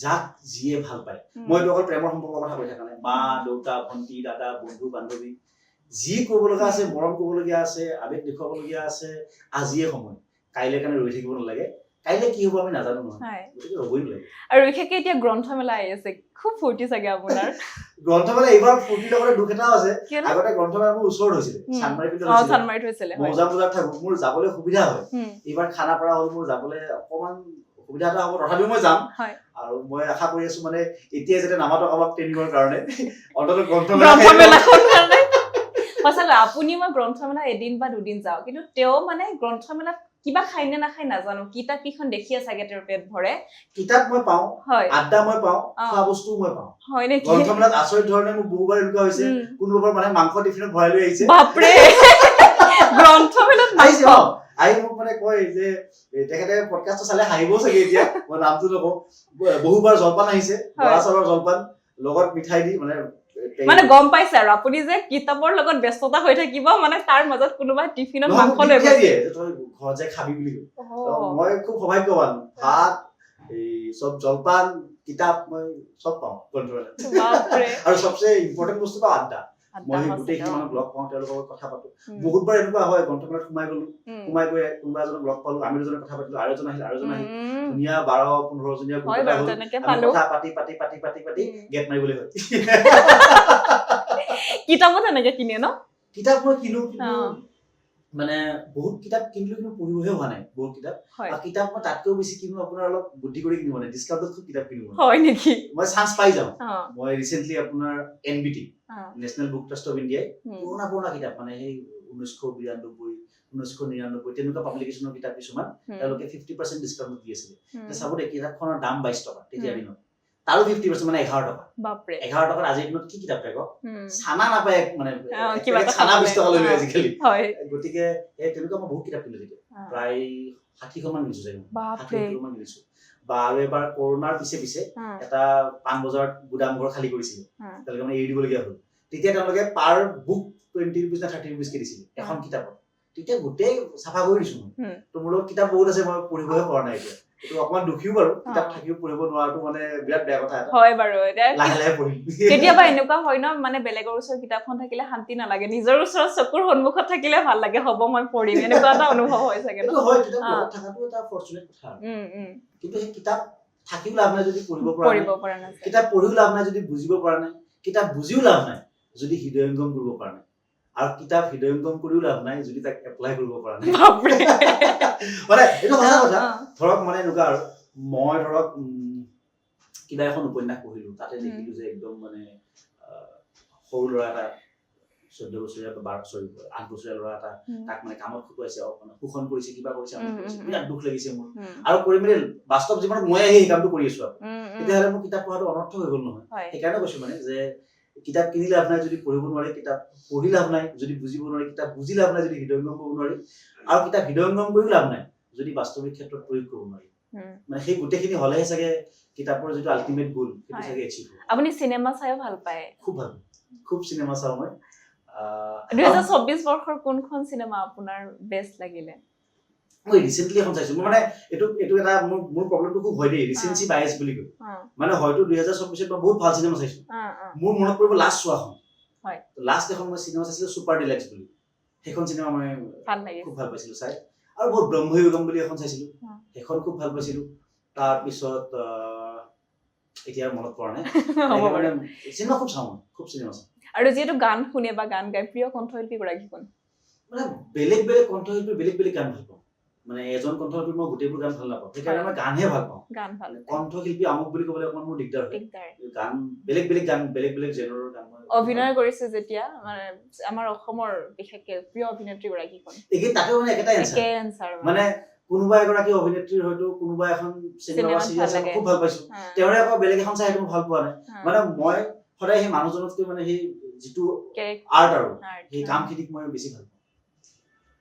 যাক যিয়ে ভাল পায় মই এইটো অকল প্ৰেমৰ সম্পৰ্কৰ কথা কৈ থকা নাই মা দেউতা ভণ্টি দাদা বন্ধু বান্ধৱী যি কৰিব লগা আছে মৰম কৰিবলগীয়া আছে আবেগ দেখুৱাবলগীয়া আছে আজিয়ে সময় কাইলৈ কাৰণে ৰৈ থাকিব নালাগে কাইলৈ কি হ'ব আমি নাজানো নহয় গতিকে ৰ'বই নালাগে আৰু বিশেষকৈ এতিয়া গ্ৰন্থমেলা আহি আছে খুব ফূৰ্তি চাগে আপোনাৰ গ্ৰন্থমেলা এইবাৰ ফূৰ্তিৰ লগতে দুখ এটাও আছে আগতে গ্ৰন্থমেলা মোৰ ওচৰত হৈছিলে চানমাৰীত হৈছিলে মৌজা বজাৰত থাকো মোৰ যাবলৈ সুবিধা হয় এইবাৰ খানাপাৰা হ'ল মোৰ যাবলৈ অকমান সুবিধা এটা হ'ব তথাপিও মই যাম আৰু মই আশা কৰি আছো মানে এতিয়া যাতে নামাতক আমাক ট্ৰেইনিঙৰ কাৰণে অন্ততঃ গ্ৰন্থমেলাখন কাৰণে সঁচাকৈ আপুনি মই গ্ৰন্থমেলা এদিন বা দুদিন যাওঁ কিন্তু তেওঁ মানে গ্ৰন্থমেলাত কিবা খাই নে নাখাই নাজানো কিতাপ কিখন দেখিয়ে চাগে তেওঁৰ পেট ভৰে কিতাপ মই পাওঁ আড্ডা মই পাওঁ খোৱা বস্তু মই পাওঁ হয় নেকি গ্ৰন্থমেলাত আচৰিত ধৰণে মোৰ বহুবাৰ এনেকুৱা হৈছে কোনোবাৰ মানে মাংস টিফিনত ভৰাই লৈ আহিছে বাপৰে গ্ৰন্থমেলাত আহিছে আহি মোক মানে কয় যে তেখেতে পডকাষ্টটো চালে হাঁহিবও চাগে এতিয়া মই নামটো নকওঁ বহুবাৰ জলপান আহিছে বৰা চাউলৰ জলপান লগত মিঠাই দি মানে গম পাইছে আৰু আপুনি যে কিতাপৰ লগত ব্যস্ততা হৈ থাকিব মানে তাৰ মাজত কোনোবা টিফিনত মাংস লৈ দিয়ে তই ঘৰত যে খাবি বুলি মই খুব সৌভাগ্যৱান ভাত এই সব জলপান কিতাপ মই সব পাওঁ গ্ৰন্থমেলাত আৰু সবচে ইম্পৰ্টেণ্ট বস্তু পাওঁ আড্ডা মই গোটেইখিনি মানুহক লগ পাওঁ তেওঁলোকৰ লগত কথা পাতো বহুতবাৰ এনেকুৱা হয় গ্ৰন্থমেলাত সোমাই গলো সোমাই গৈ কোনোবা এজনক লগ পালো আমি দুজনে কথা পাতিলো আৰু এজন আহিল ধুনীয়া 12-15 জনীয়া কথা পাতি পাতি পাতি পাতি পাতি গেট মাৰিবলৈ হয় কিতাপো তেনেকে কিনে ন কিতাপ মই কিনো মানে বহুত কিতাপ কিনিলো কিন্তু পঢ়িবহে হোৱা নাই বহুত কিতাপ আৰু কিতাপ মই তাতকৈও বেছি কিনো আপোনাৰ অলপ বুদ্ধি কৰি কিনিব মানে ডিসকাউণ্টত খুব কিতাপ কিনিব হয় নেকি মই চান্স পাই যাওঁ মই ৰিসেন্টলি আপোনাৰ NBT national book trust of ইণ্ডিয়াই পুৰণা কিতাপ মানে সেই 1992 তেনেকুৱা পাব্লিকেশ্যনৰ কিতাপ কিছুমান তেওঁলোকে 50% ডিসকাউণ্ট দি আছিলে চাব দে কিতাপখনৰ দাম 22 টকা তেতিয়া দিনত তাৰো 50% মানে 11 টকা বাপৰে 11 টকাত আজিৰ দিনত কি কিতাপ পাব ছানা নাপায় মানে কিবা ছানা 20 টকা লৈ আজিকালি হয় গতিকে এই তেনেকুৱা মই বহুত কিতাপ কিনিলো তেতিয়া প্ৰায় 60 খন মান কিনিছো চাগে 60 খন মান কিনিছো বা আৰু এবাৰ কৰোনাৰ পিছে এটা পান বজাৰত গুদাম ঘৰ খালী কৰিছিল তেওঁলোকে মানে এৰি দিবলগীয়া হ'ল তেতিয়া তেওঁলোকে পাৰ বুক 20 rupees না 30 rupees কে দিছিল এখন কিতাপত তেতিয়া গোটেই চাফা কৰি দিছো তো মোৰ লগত কিতাপ বহুত আছে মই পঢ়িবহে পৰা নাই এতিয়া এইটো অকমান দুখিও বাৰু কিতাপ থাকিও পঢ়িব নোৱাৰাটো মানে বিৰাট বেয়া কথা এটা হয় বাৰু লাহে লাহে পঢ়িম কেতিয়াবা এনেকুৱা হয় ন মানে বেলেগৰ ওচৰত কিতাপখন থাকিলে শান্তি নালাগে নিজৰ ওচৰত চকুৰ সন্মুখত থাকিলে ভাল লাগে হ'ব মই পঢ়িম এনেকুৱা এটা অনুভৱ হয় চাগে ন হয় কিতাপ লগত থকাটো এটা ফৰ্চুনেট কথা কিন্তু সেই কিতাপ থাকিও লাভ নাই যদি পঢ়িব পৰা নাই কিতাপ পঢ়িও লাভ নাই যদি বুজিব পৰা নাই কিতাপ বুজিও লাভ নাই যদি হৃদয়ঙ্গম কৰিব পৰা নাই আৰু কিতাপ হৃদয়ঙ্গম কৰিও লাভ নাই যদি তাক এপ্লাই কৰিব পৰা নাই মানে এইটো সঁচা কথা ধৰক মানে এনেকুৱা আৰু মই ধৰক কিবা এখন উপন্যাস পঢ়িলো তাতে দেখিলো যে একদম মানে সৰু ল'ৰা এটা 14 বছৰীয়া বা 8 বছৰীয়া ল'ৰা এটা তাক মানে কামত খুৱাইছে মানে শোষণ কৰিছে কিবা কৰিছে বিৰাট দুখ লাগিছে মোৰ আৰু কৰি মেলি বাস্তৱ জীৱনত মই আহি এই কামটো কৰি আছো তেতিয়াহ'লে মোৰ কিতাপ পঢ়াটো অনৰ্থক হৈ গ'ল নহয় সেইকাৰণে কৈছো মানে যে কিতাপ কিনি লাভ নাই যদি পঢ়িব নোৱাৰে কিতাপ পঢ়ি লাভ নাই যদি বুজিব নোৱাৰে কিতাপ বুজি লাভ নাই যদি হৃদয়ঙ্গম কৰিব নোৱাৰে আৰু কিতাপ হৃদয়ঙ্গম কৰিও লাভ নাই যদি বাস্তৱিক ক্ষেত্ৰত প্ৰয়োগ কৰিব নোৱাৰে মানে সেই গোটেইখিনি হলেহে চাগে কিতাপৰ যিটো আল্টিমেট গোল সেইটো চাগে এচিভ হ'ব আপুনি সিনেমা চাইও ভাল পায় খুব সিনেমা চাওঁ মই 2024 বৰ্ষৰ কোনখন সিনেমা আপোনাৰ বেষ্ট লাগিলে মই ৰিসেন্টলি এখন চাইছো মানে এইটো এটা মোৰ প্ৰবলেমটো খুব হয় দেই ৰিসেন্সি বায়াস বুলি কয় মানে হয়তো 2024 মই বহুত ভাল সিনেমা চাইছো মোৰ মনত পৰিব লাষ্ট চোৱাখন লাষ্ট এখন মই সিনেমা চাইছিলো সুপাৰ ডিলাক্স বুলি সেইখন সিনেমা মই খুব ভাল পাইছিলো চাই আৰু বহুত ব্ৰহ্মযুগম বুলি এখন চাইছিলোঁ, অ। সেইখন খুব ভাল পাইছিলোঁ। তাৰপিছত এতিয়া মনত পৰা নাই। হ'ব বাৰু। চিনেমা খুব চাওঁ, খুব চিনেমা চাওঁ। আৰু যিহেতু গান শুনে বা গান গায়, প্ৰিয় কণ্ঠশিল্পী গৰাকী কোন? মানে বেলেগ বেলেগ কণ্ঠশিল্পী বেলেগ বেলেগ গান ভাল পাওঁ। মানে এজন কণ্ঠশিল্পী মই গোটেইবোৰ গান ভাল নাপাওঁ, সেইকাৰণে মই গানহে ভাল পাওঁ। গান ভাল পায়। কণ্ঠশিল্পী আমুক বুলি ক'বলৈ অকণমান মোৰ দিগদাৰ হয়। দিগদাৰ। গান বেলেগ বেলেগ গান, বেলেগ বেলেগ জেনৰৰ গান মই অভিনয় কৰিছে যেতিয়া মানে আমাৰ অসমৰ বিশেষকে প্ৰিয় অভিনেত্ৰী গৰাকী কোন? তাতেও মানে একেটাই একে এনচাৰ। answer মানে কোনোবা এগৰাকী অভিনেত্ৰীৰ হয়তো কোনোবা এখন চিনেমা বা চিনেমাত ভাল চিৰিয়েল লাগে। খুব ভাল পাইছোঁ, হা, তেওঁৰে আকৌ বেলেগ এখন চাই সেইটো মই ভাল পোৱা নাই। হা। মানে মই সদায় সেই মানুহজনতকৈ মানে সেই যিটো Character, আৰ্ট আৰু art, সেই হা। কামখিনিক মই বেছি ভাল পাওঁ।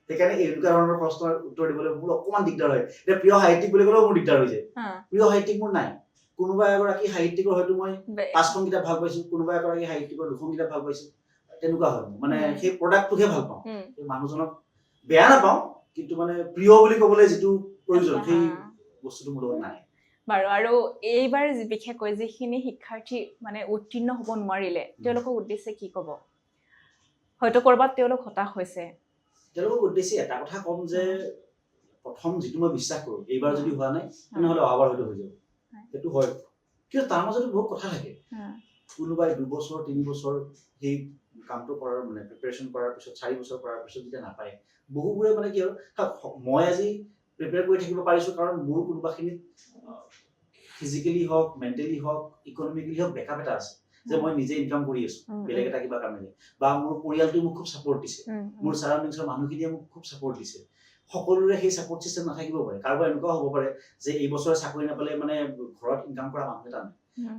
সেইকাৰণে এনেকুৱা ধৰণৰ প্ৰশ্নৰ উত্তৰ দিবলৈ মোৰ অকণমান দিগদাৰ হয়। এতিয়া প্ৰিয় সাহিত্যিক বুলি ক'লেও মোৰ দিগদাৰ হৈ যায়। হা। প্ৰিয় সাহিত্যিক মোৰ নাই। কোনোবা এগৰাকী সাহিত্যিকৰ হয়তো মই বে- 5খন কিতাপ ভাল পাইছোঁ, কোনোবা এগৰাকী সাহিত্যিকৰ 2খন কিতাপ ভাল পাইছোঁ, তেনেকুৱা হয়। মানে উম। সেই প্ৰডাক্টটোকহে ভাল পাওঁ। উম। সেই মানুহজনক বেয়া নাপাওঁ, কিন্তু মানে প্ৰিয় বুলি ক'বলৈ যিটো প্ৰয়োজন হা। সেই বস্তুটো মোৰ লগত নাই। বাৰু আৰু এইবাৰ বিশেষকৈ যিখিনি শিক্ষাৰ্থী মানে উত্তীৰ্ণ হ'ব নোৱাৰিলে, তেওঁলোকক উদ্দেশ্যে কি ক'ব? হয়তো ক'ৰবাত তেওঁলোক হতাশ হৈছে। তেওঁলোকক উদ্দেশ্যে এটা কথা ক'ম যে প্ৰথম যিটো মই বিশ্বাস কৰোঁ, এইবাৰ যদি হোৱা নাই তেনেহ'লে অহাবাৰ হয়তো হৈ যাব। সেইটো হয়। কিন্তু তাৰ মাজতো বহুত কথা থাকে। কোনোবাই 2 বছৰ 3 বছৰ সেই কামটো কৰাৰ মানে প্ৰিপেৰেশ্যন কৰাৰ পিছত 4 বছৰ কৰাৰ পিছত যেতিয়া নাপায়, বহুবোৰে মানে কি আৰু মই আজি প্ৰিপেয়াৰ কৰি থাকিব পাৰিছোঁ কাৰণ মোৰ কোনোবাখিনিত ফিজিকেলি হওক, মেণ্টেলি হওক, ইকনমিকেলি হওক বেকআপ এটা আছে। যে মই নিজে ইনকাম কৰি আছোঁ, বেলেগ এটা কিবা কামেৰে। বা মোৰ পৰিয়ালটোৱে মোক খুব ছাপোৰ্ট দিছে। মোৰ চাৰাউণ্ডিংছৰ মানুহখিনিয়ে মোক খুব ছাপোৰ্ট দিছে। সকলোৰে সেই ছাপোৰ্ট ছিষ্টেম নাথাকিব পাৰে। কাৰোবাৰ এনেকুৱাও হ'ব পাৰে যে এই বছৰে চাকৰি নাপালে মানে ঘৰত ইনকাম কৰা মানুহ এটা নাই।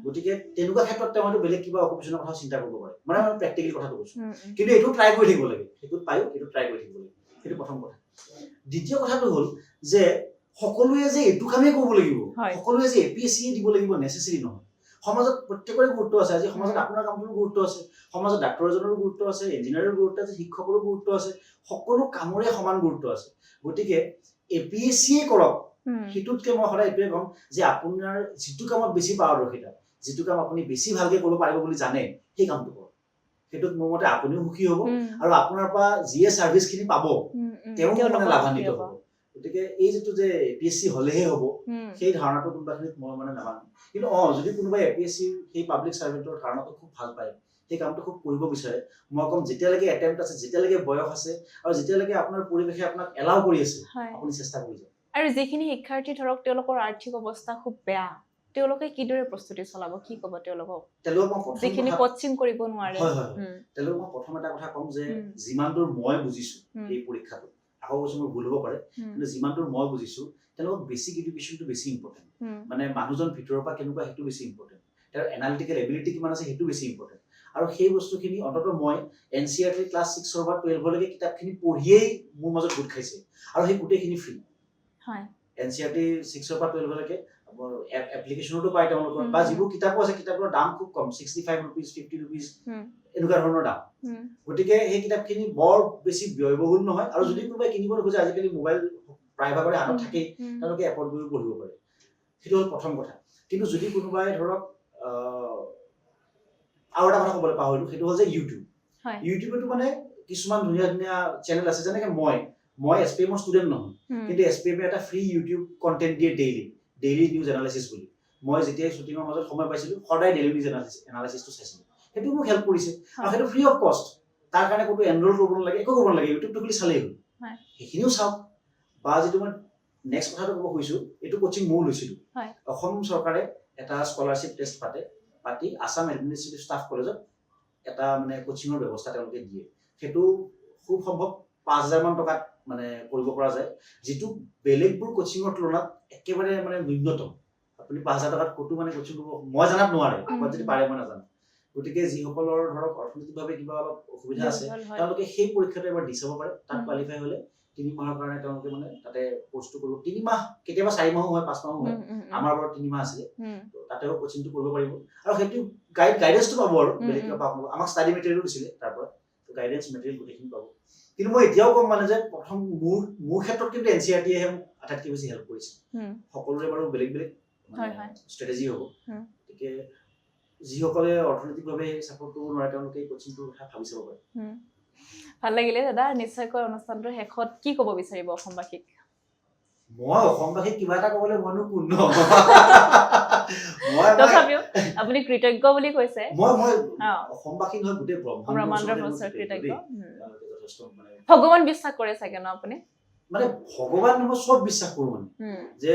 গতিকে তেনেকুৱা ক্ষেত্ৰত তেওঁ হয়তো বেলেগ কিবা অকুপেশ্যনৰ কথা চিন্তা কৰিব পাৰে। মানে মই প্ৰেক্টিকেল কথাটো কৈছোঁ। কিন্তু এইটো ট্ৰাই কৰি থাকিব লাগে। সেইটোত পায়ো এইটো ট্ৰাই কৰি থাকিব লাগে। সেইটো প্ৰথম কথা। দ্বিতীয় কথাটো হ'ল যে সকলোৱে যে এইটো কামেই কৰিব লাগিব, সকলোৱে যে APSC দিব লাগিব নেচেচেৰী নহয়। সমাজত প্ৰত্যেকৰে গুৰুত্ব আছে। আজি সমাজত আপোনাৰ কামটোৰো গুৰুত্ব আছে, সমাজত ডাক্তৰ এজনৰো গুৰুত্ব আছে, ইঞ্জিনিয়াৰৰ গুৰুত্ব আছে, শিক্ষকৰো গুৰুত্ব আছে, সকলো কামৰে সমান গুৰুত্ব আছে। গতিকে APSCয়ে কৰক, সেইটোতকে মই সদায় এইটোৱে ক'ম যে আপোনাৰ যিটো কামত বেছি পাৰদৰ্শিতা, যিটো কাম আপুনি বেছি ভালকে কৰিব পাৰিব বুলি জানে, সেই কামটো কৰক। সেইটোত মোৰ মতে আপুনিও সুখী হ'ব আৰু আপোনাৰ পৰা যিয়ে ছাৰ্ভিচখিনি পাব তেওঁ মানে লাভান্বিত হ'ব। গতিকে এই যিটো যে APSC হ'লেহে হ'ব, সেই ধাৰণাটো কোনোবাখিনিত মই মানে নামানো। কিন্তু যদি কোনোবাই APSC সেই পাব্লিক ছাৰ্ভেণ্টৰ ধাৰণাটো খুব ভাল পায়, সেই কামটো খুব কৰিব বিচাৰে, মই ক'ম যেতিয়ালৈকে এটেম্প্ট আছে, যেতিয়ালৈকে বয়স আছে আৰু যেতিয়ালৈকে আপোনাৰ পৰিৱেশে আপোনাক এলাউ কৰি আছে, আপুনি চেষ্টা কৰি যাওক। আৰু যিখিনি শিক্ষাৰ্থী ধৰক তেওঁলোকৰ আৰ্থিক অৱস্থা খুব বেয়া, তেওঁলোকে কিদৰে প্ৰস্তুতি চলাব? কি ক'ব তেওঁলোকক? যিখিনি কোচিং কৰিব নোৱাৰে। তেওঁলোকক মই প্ৰথম এটা কথা ক'ম যে যিমান দূৰ মই বুজিছোঁ এই পৰীক্ষাটো, আকৌ কৈছোঁ মোৰ ভুল হ'ব পাৰে, কিন্তু যিমান দূৰ মই বুজিছোঁ তেওঁলোকক বেছিক এডুকেশ্যনটো বেছি ইম্পৰ্টেণ্ট। মানে মানুহজন ভিতৰৰ পৰা কেনেকুৱা সেইটো বেছি ইম্পৰ্টেণ্ট। তেওঁৰ এনালিটিকেল এবিলিটি কিমান আছে সেইটো বেছি ইম্পৰ্টেণ্ট। আৰু সেই বস্তুখিনি অন্ততঃ মই NCERT ক্লাছ 6 বা 12লৈকে কিতাপখিনি পঢ়িয়েই মোৰ মাজত গোট খাইছে। আৰু সেই গোটেইখিনি ফ্ৰী। NCERT 6 পৰা 12লৈকে এপ্লিকেশ্যনতো পায় তেওঁলোকৰ, বা যিবোৰ কিতাপো আছে কিতাপৰ দাম খুব কম, 65 rupees, 50 rupees এনেকুৱা ধৰণৰ দাম। গতিকে সেই কিতাপখিনি বৰ বেছি ব্যয়বহুল নহয়। আৰু যদি কোনোবাই কিনিব নোখোজে, আজিকালি মোবাইল প্ৰায়ভাগৰে হাতত থাকেই, তেওঁলোকে এপত গৈও পঢ়িব পাৰে। সেইটো হ'ল প্ৰথম কথা। কিন্তু যদি কোনোবাই ধৰক আৰু এটা কথা ক'বলৈ পাহৰিলোঁ, সেইটো হ'ল যে ইউটিউবতো মানে কিছুমান ধুনীয়া ধুনীয়া চেনেল আছে, যেনেকে মই SPMৰ ষ্টুডেণ্ট নহয়, কিন্তু SPMে এটা ফ্ৰী ইউটিউব কণ্টেণ্ট দিয়ে ডেইলি নিউজ এনালাইচিছ বুলি। মই যেতিয়াই শ্বুটিঙৰ মাজত সময় পাইছিলোঁ, সদায় ডেইলি নিউজ এনালাইচিছটো চাইছিলোঁ। সেইটো মোক হেল্প কৰিছে আৰু সেইটো ফ্ৰী অফ কষ্ট। তাৰ কাৰণে ক'তো এনৰোল কৰিব নালাগে, একো কৰিব নালাগে, ইউটিউবটো খুলি চালেই হ'ল। সেইখিনিও চাওক। বা যিটো মই নেক্সট কথাটো ক'ব খুজিছোঁ, এইটো কোচিং ময়ো লৈছিলোঁ। অসম চৰকাৰে এটা স্কলাৰশ্বিপ টেষ্ট পাতি আছাম এডমিনিষ্ট্ৰেটিভ ষ্টাফ কলেজত এটা মানে কোচিঙৰ ব্যৱস্থা তেওঁলোকে দিয়ে। সেইটো খুব সম্ভৱ 5,000 মান টকাত মানে কৰিব পৰা যায়, যিটো বেলেগবোৰ কোচিঙৰ তুলনাত একেবাৰে মানে ন্যূনতম। আপুনি 5,000 টকাত ক'তো মানে কোচিং কৰিব মই জনাত নোৱাৰে, ক'ৰবাত যদি পাৰে মই নাজানো। গতিকে যিসকলৰ ধৰক অৰ্থনৈতিকভাৱে কিবা অলপ অসুবিধা আছে, তেওঁলোকে সেই পৰীক্ষাটো এবাৰ দি চাব পাৰে। তাত কোৱালিফাই হ'লে 3 মাহৰ কাৰণে তেওঁলোকে মানে তাতে কৰ্চটো কৰিব। 3 মাহ, কেতিয়াবা 4 মাহো হয়, 5 মাহো হয়। আমাৰ বাৰু 3 মাহ আছিলে, তাতেও কোচিংটো কৰিব পাৰিব। আৰু সেইটো গাইডেন্সটো পাব আৰু বেলেগ কিবা পাব। আমাক ষ্টাডি মেটেৰিয়েলো দিছিলে তাৰ পৰা, গাইডেন্স মেটেৰিয়েল গোটেইখিনি পাব। কিন্তু মই এতিয়াও ক'ম মানে যে প্ৰথম মোৰ ক্ষেত্ৰত কিন্তু NCERTয়েহে মোক আটাইতকৈ বেছি হেল্প কৰিছে। সকলোৰে বাৰু বেলেগ বেলেগ ষ্ট্ৰেটেজি হ'ব। গতিকে যিসকলে অৰ্থনৈতিকভাৱে ছাপোৰ্ট কৰিব নোৱাৰে, তেওঁলোকে এই কোচিংটোৰ কথা ভাবি চাব পাৰে। ভাল লাগিলে দাদা। নিশ্চয়কৈ অনুষ্ঠানটোৰ শেষত কি ক'ব বিচাৰিব অসমবাসীক? মই অসমবাসীক কিবা এটা ক'বলৈ মইনো কোন ন মই তথাপিও আপুনি কৃতজ্ঞ বুলি কৈছে মই অ অসমবাসী নহয় গোটেই ব্ৰহ্মাণ্ডৰ ব্ৰহ্মাণ্ডৰ ওচৰত কৃতজ্ঞ যথেষ্ট মানে ভগৱান বিশ্বাস কৰে চাগে ন আপুনি মানে ভগৱান মই চব বিশ্বাস কৰো মানে যে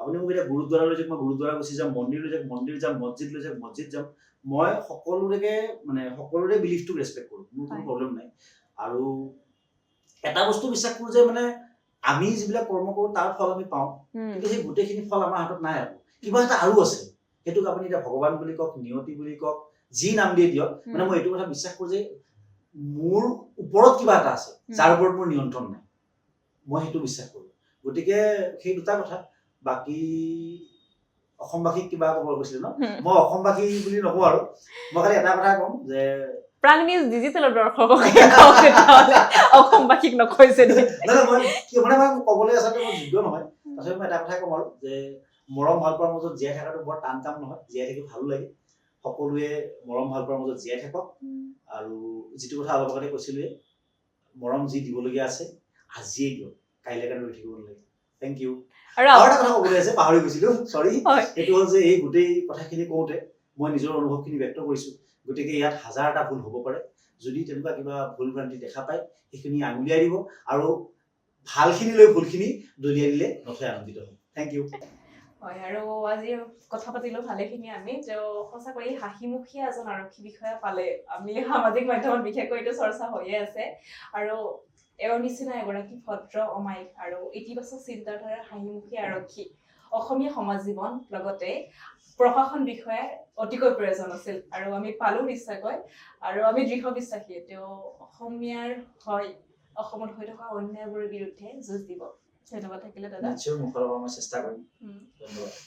আপুনি মোক এতিয়া গুৰুদ্বাৰলৈ যাওক মই গুৰুদ্বাৰা গুচি যাম মন্দিৰলৈ যাওক মন্দিৰ যাম মছজিদলৈ যাওক মছজিদ যাম মই সকলোৰে বিলিফটোক ৰেচপেক্ট কৰো মোৰ কোনো প্ৰব্লেম নাই আৰু এটা বস্তু বিশ্বাস কৰো যে মানে আমি যিবিলাক কৰ্ম কৰো তাৰ ফল আমি পাওঁ কিন্তু সেই গোটেইখিনি ফল আমাৰ হাতত নাই আৰু কিবা এটা আৰু আছে সেইটোক আপুনি এতিয়া ভগৱান বুলি কওক নিয়তি বুলি কওক যি নাম দিয়ে দিয়ক মানে মই এইটো কথা বিশ্বাস কৰো যে মোৰ ওপৰত কিবা এটা আছে যাৰ ওপৰত মোৰ নিয়ন্ত্ৰণ নাই মই সেইটো বিশ্বাস কৰো গতিকে সেই দুটা কথা বাকী অসমবাসীক কিবা ক'ব গৈছিলে ন মই অসমবাসী বুলি নকওঁ আৰু মই খালি এটা কথা ক'ম যে প্ৰাগ নিউজ ডিজিটেলৰ দৰ্শকক অসমবাসীক নকৈছে মই ক'বলৈ আচলতে মই যোগ্য নহয় তথাপি মই এটা কথাই ক'ম আৰু যে মৰম ভাল পোৱাৰ মাজত জীয়াই থকাটো বৰ টান কাম নহয় জীয়াই থাকি ভালো লাগে সকলোৱে মৰম ভাল পোৱাৰ মাজত জীয়াই থাকক আৰু যিটো কথা অলপ আগতে কৈছিলোৱে মৰম যি দিবলগীয়া আছে আজিয়ে দিয়ক কাইলৈ কাৰণে ৰৈ থাকিব নালাগে থেংক ইউ আৰু এটা কথা ক'বলৈ আছে পাহৰি গৈছিলো চৰি এইটো হ'ল যে এই গোটেই কথাখিনি কওঁতে মই নিজৰ অনুভৱখিনি ব্যক্ত কৰিছো গতিকে ইয়াত হাজাৰটা ভুল হ'ব পাৰে যদি তেনেকুৱা কিবা ভুল ভ্ৰান্তি দেখা পায় সেইখিনি আঙুলিয়াই দিব আৰু ভালখিনি লৈ ভুলখিনি দলিয়াই দিলে নথৈ আনন্দিত হ'ম থেংক ইউ হয় আৰু আজি কথা পাতিলো ভালেখিনি আমি তেওঁ সঁচাকৈ হাঁহিমুখীয়া এজন আৰক্ষী বিষয়া পালে আমি সামাজিক মাধ্যমত বিশেষকৈ এইটো চৰ্চা হৈয়ে আছে আৰু এওঁৰ নিচিনা এগৰাকী ভদ্ৰ অমায়িক আৰু ইতিবাচক চিন্তাধাৰাৰ হাঁহিমুখী আৰক্ষী অসমীয়া সমাজ জীৱন লগতে প্ৰশাসন বিষয়াৰ অতিকৈ প্ৰয়োজন আছিল আৰু আমি পালো নিশ্চয়কৈ আৰু আমি দৃঢ় বিশ্বাসী তেওঁ অসমীয়াৰ হয় অসমত হৈ থকা অন্যায়বোৰৰ বিৰুদ্ধে যুঁজ দিব ধন্যবাদ থাকিলে দাদা নিশ্চয় মুখৰ পৰা মই চেষ্টা কৰিম ধন্যবাদ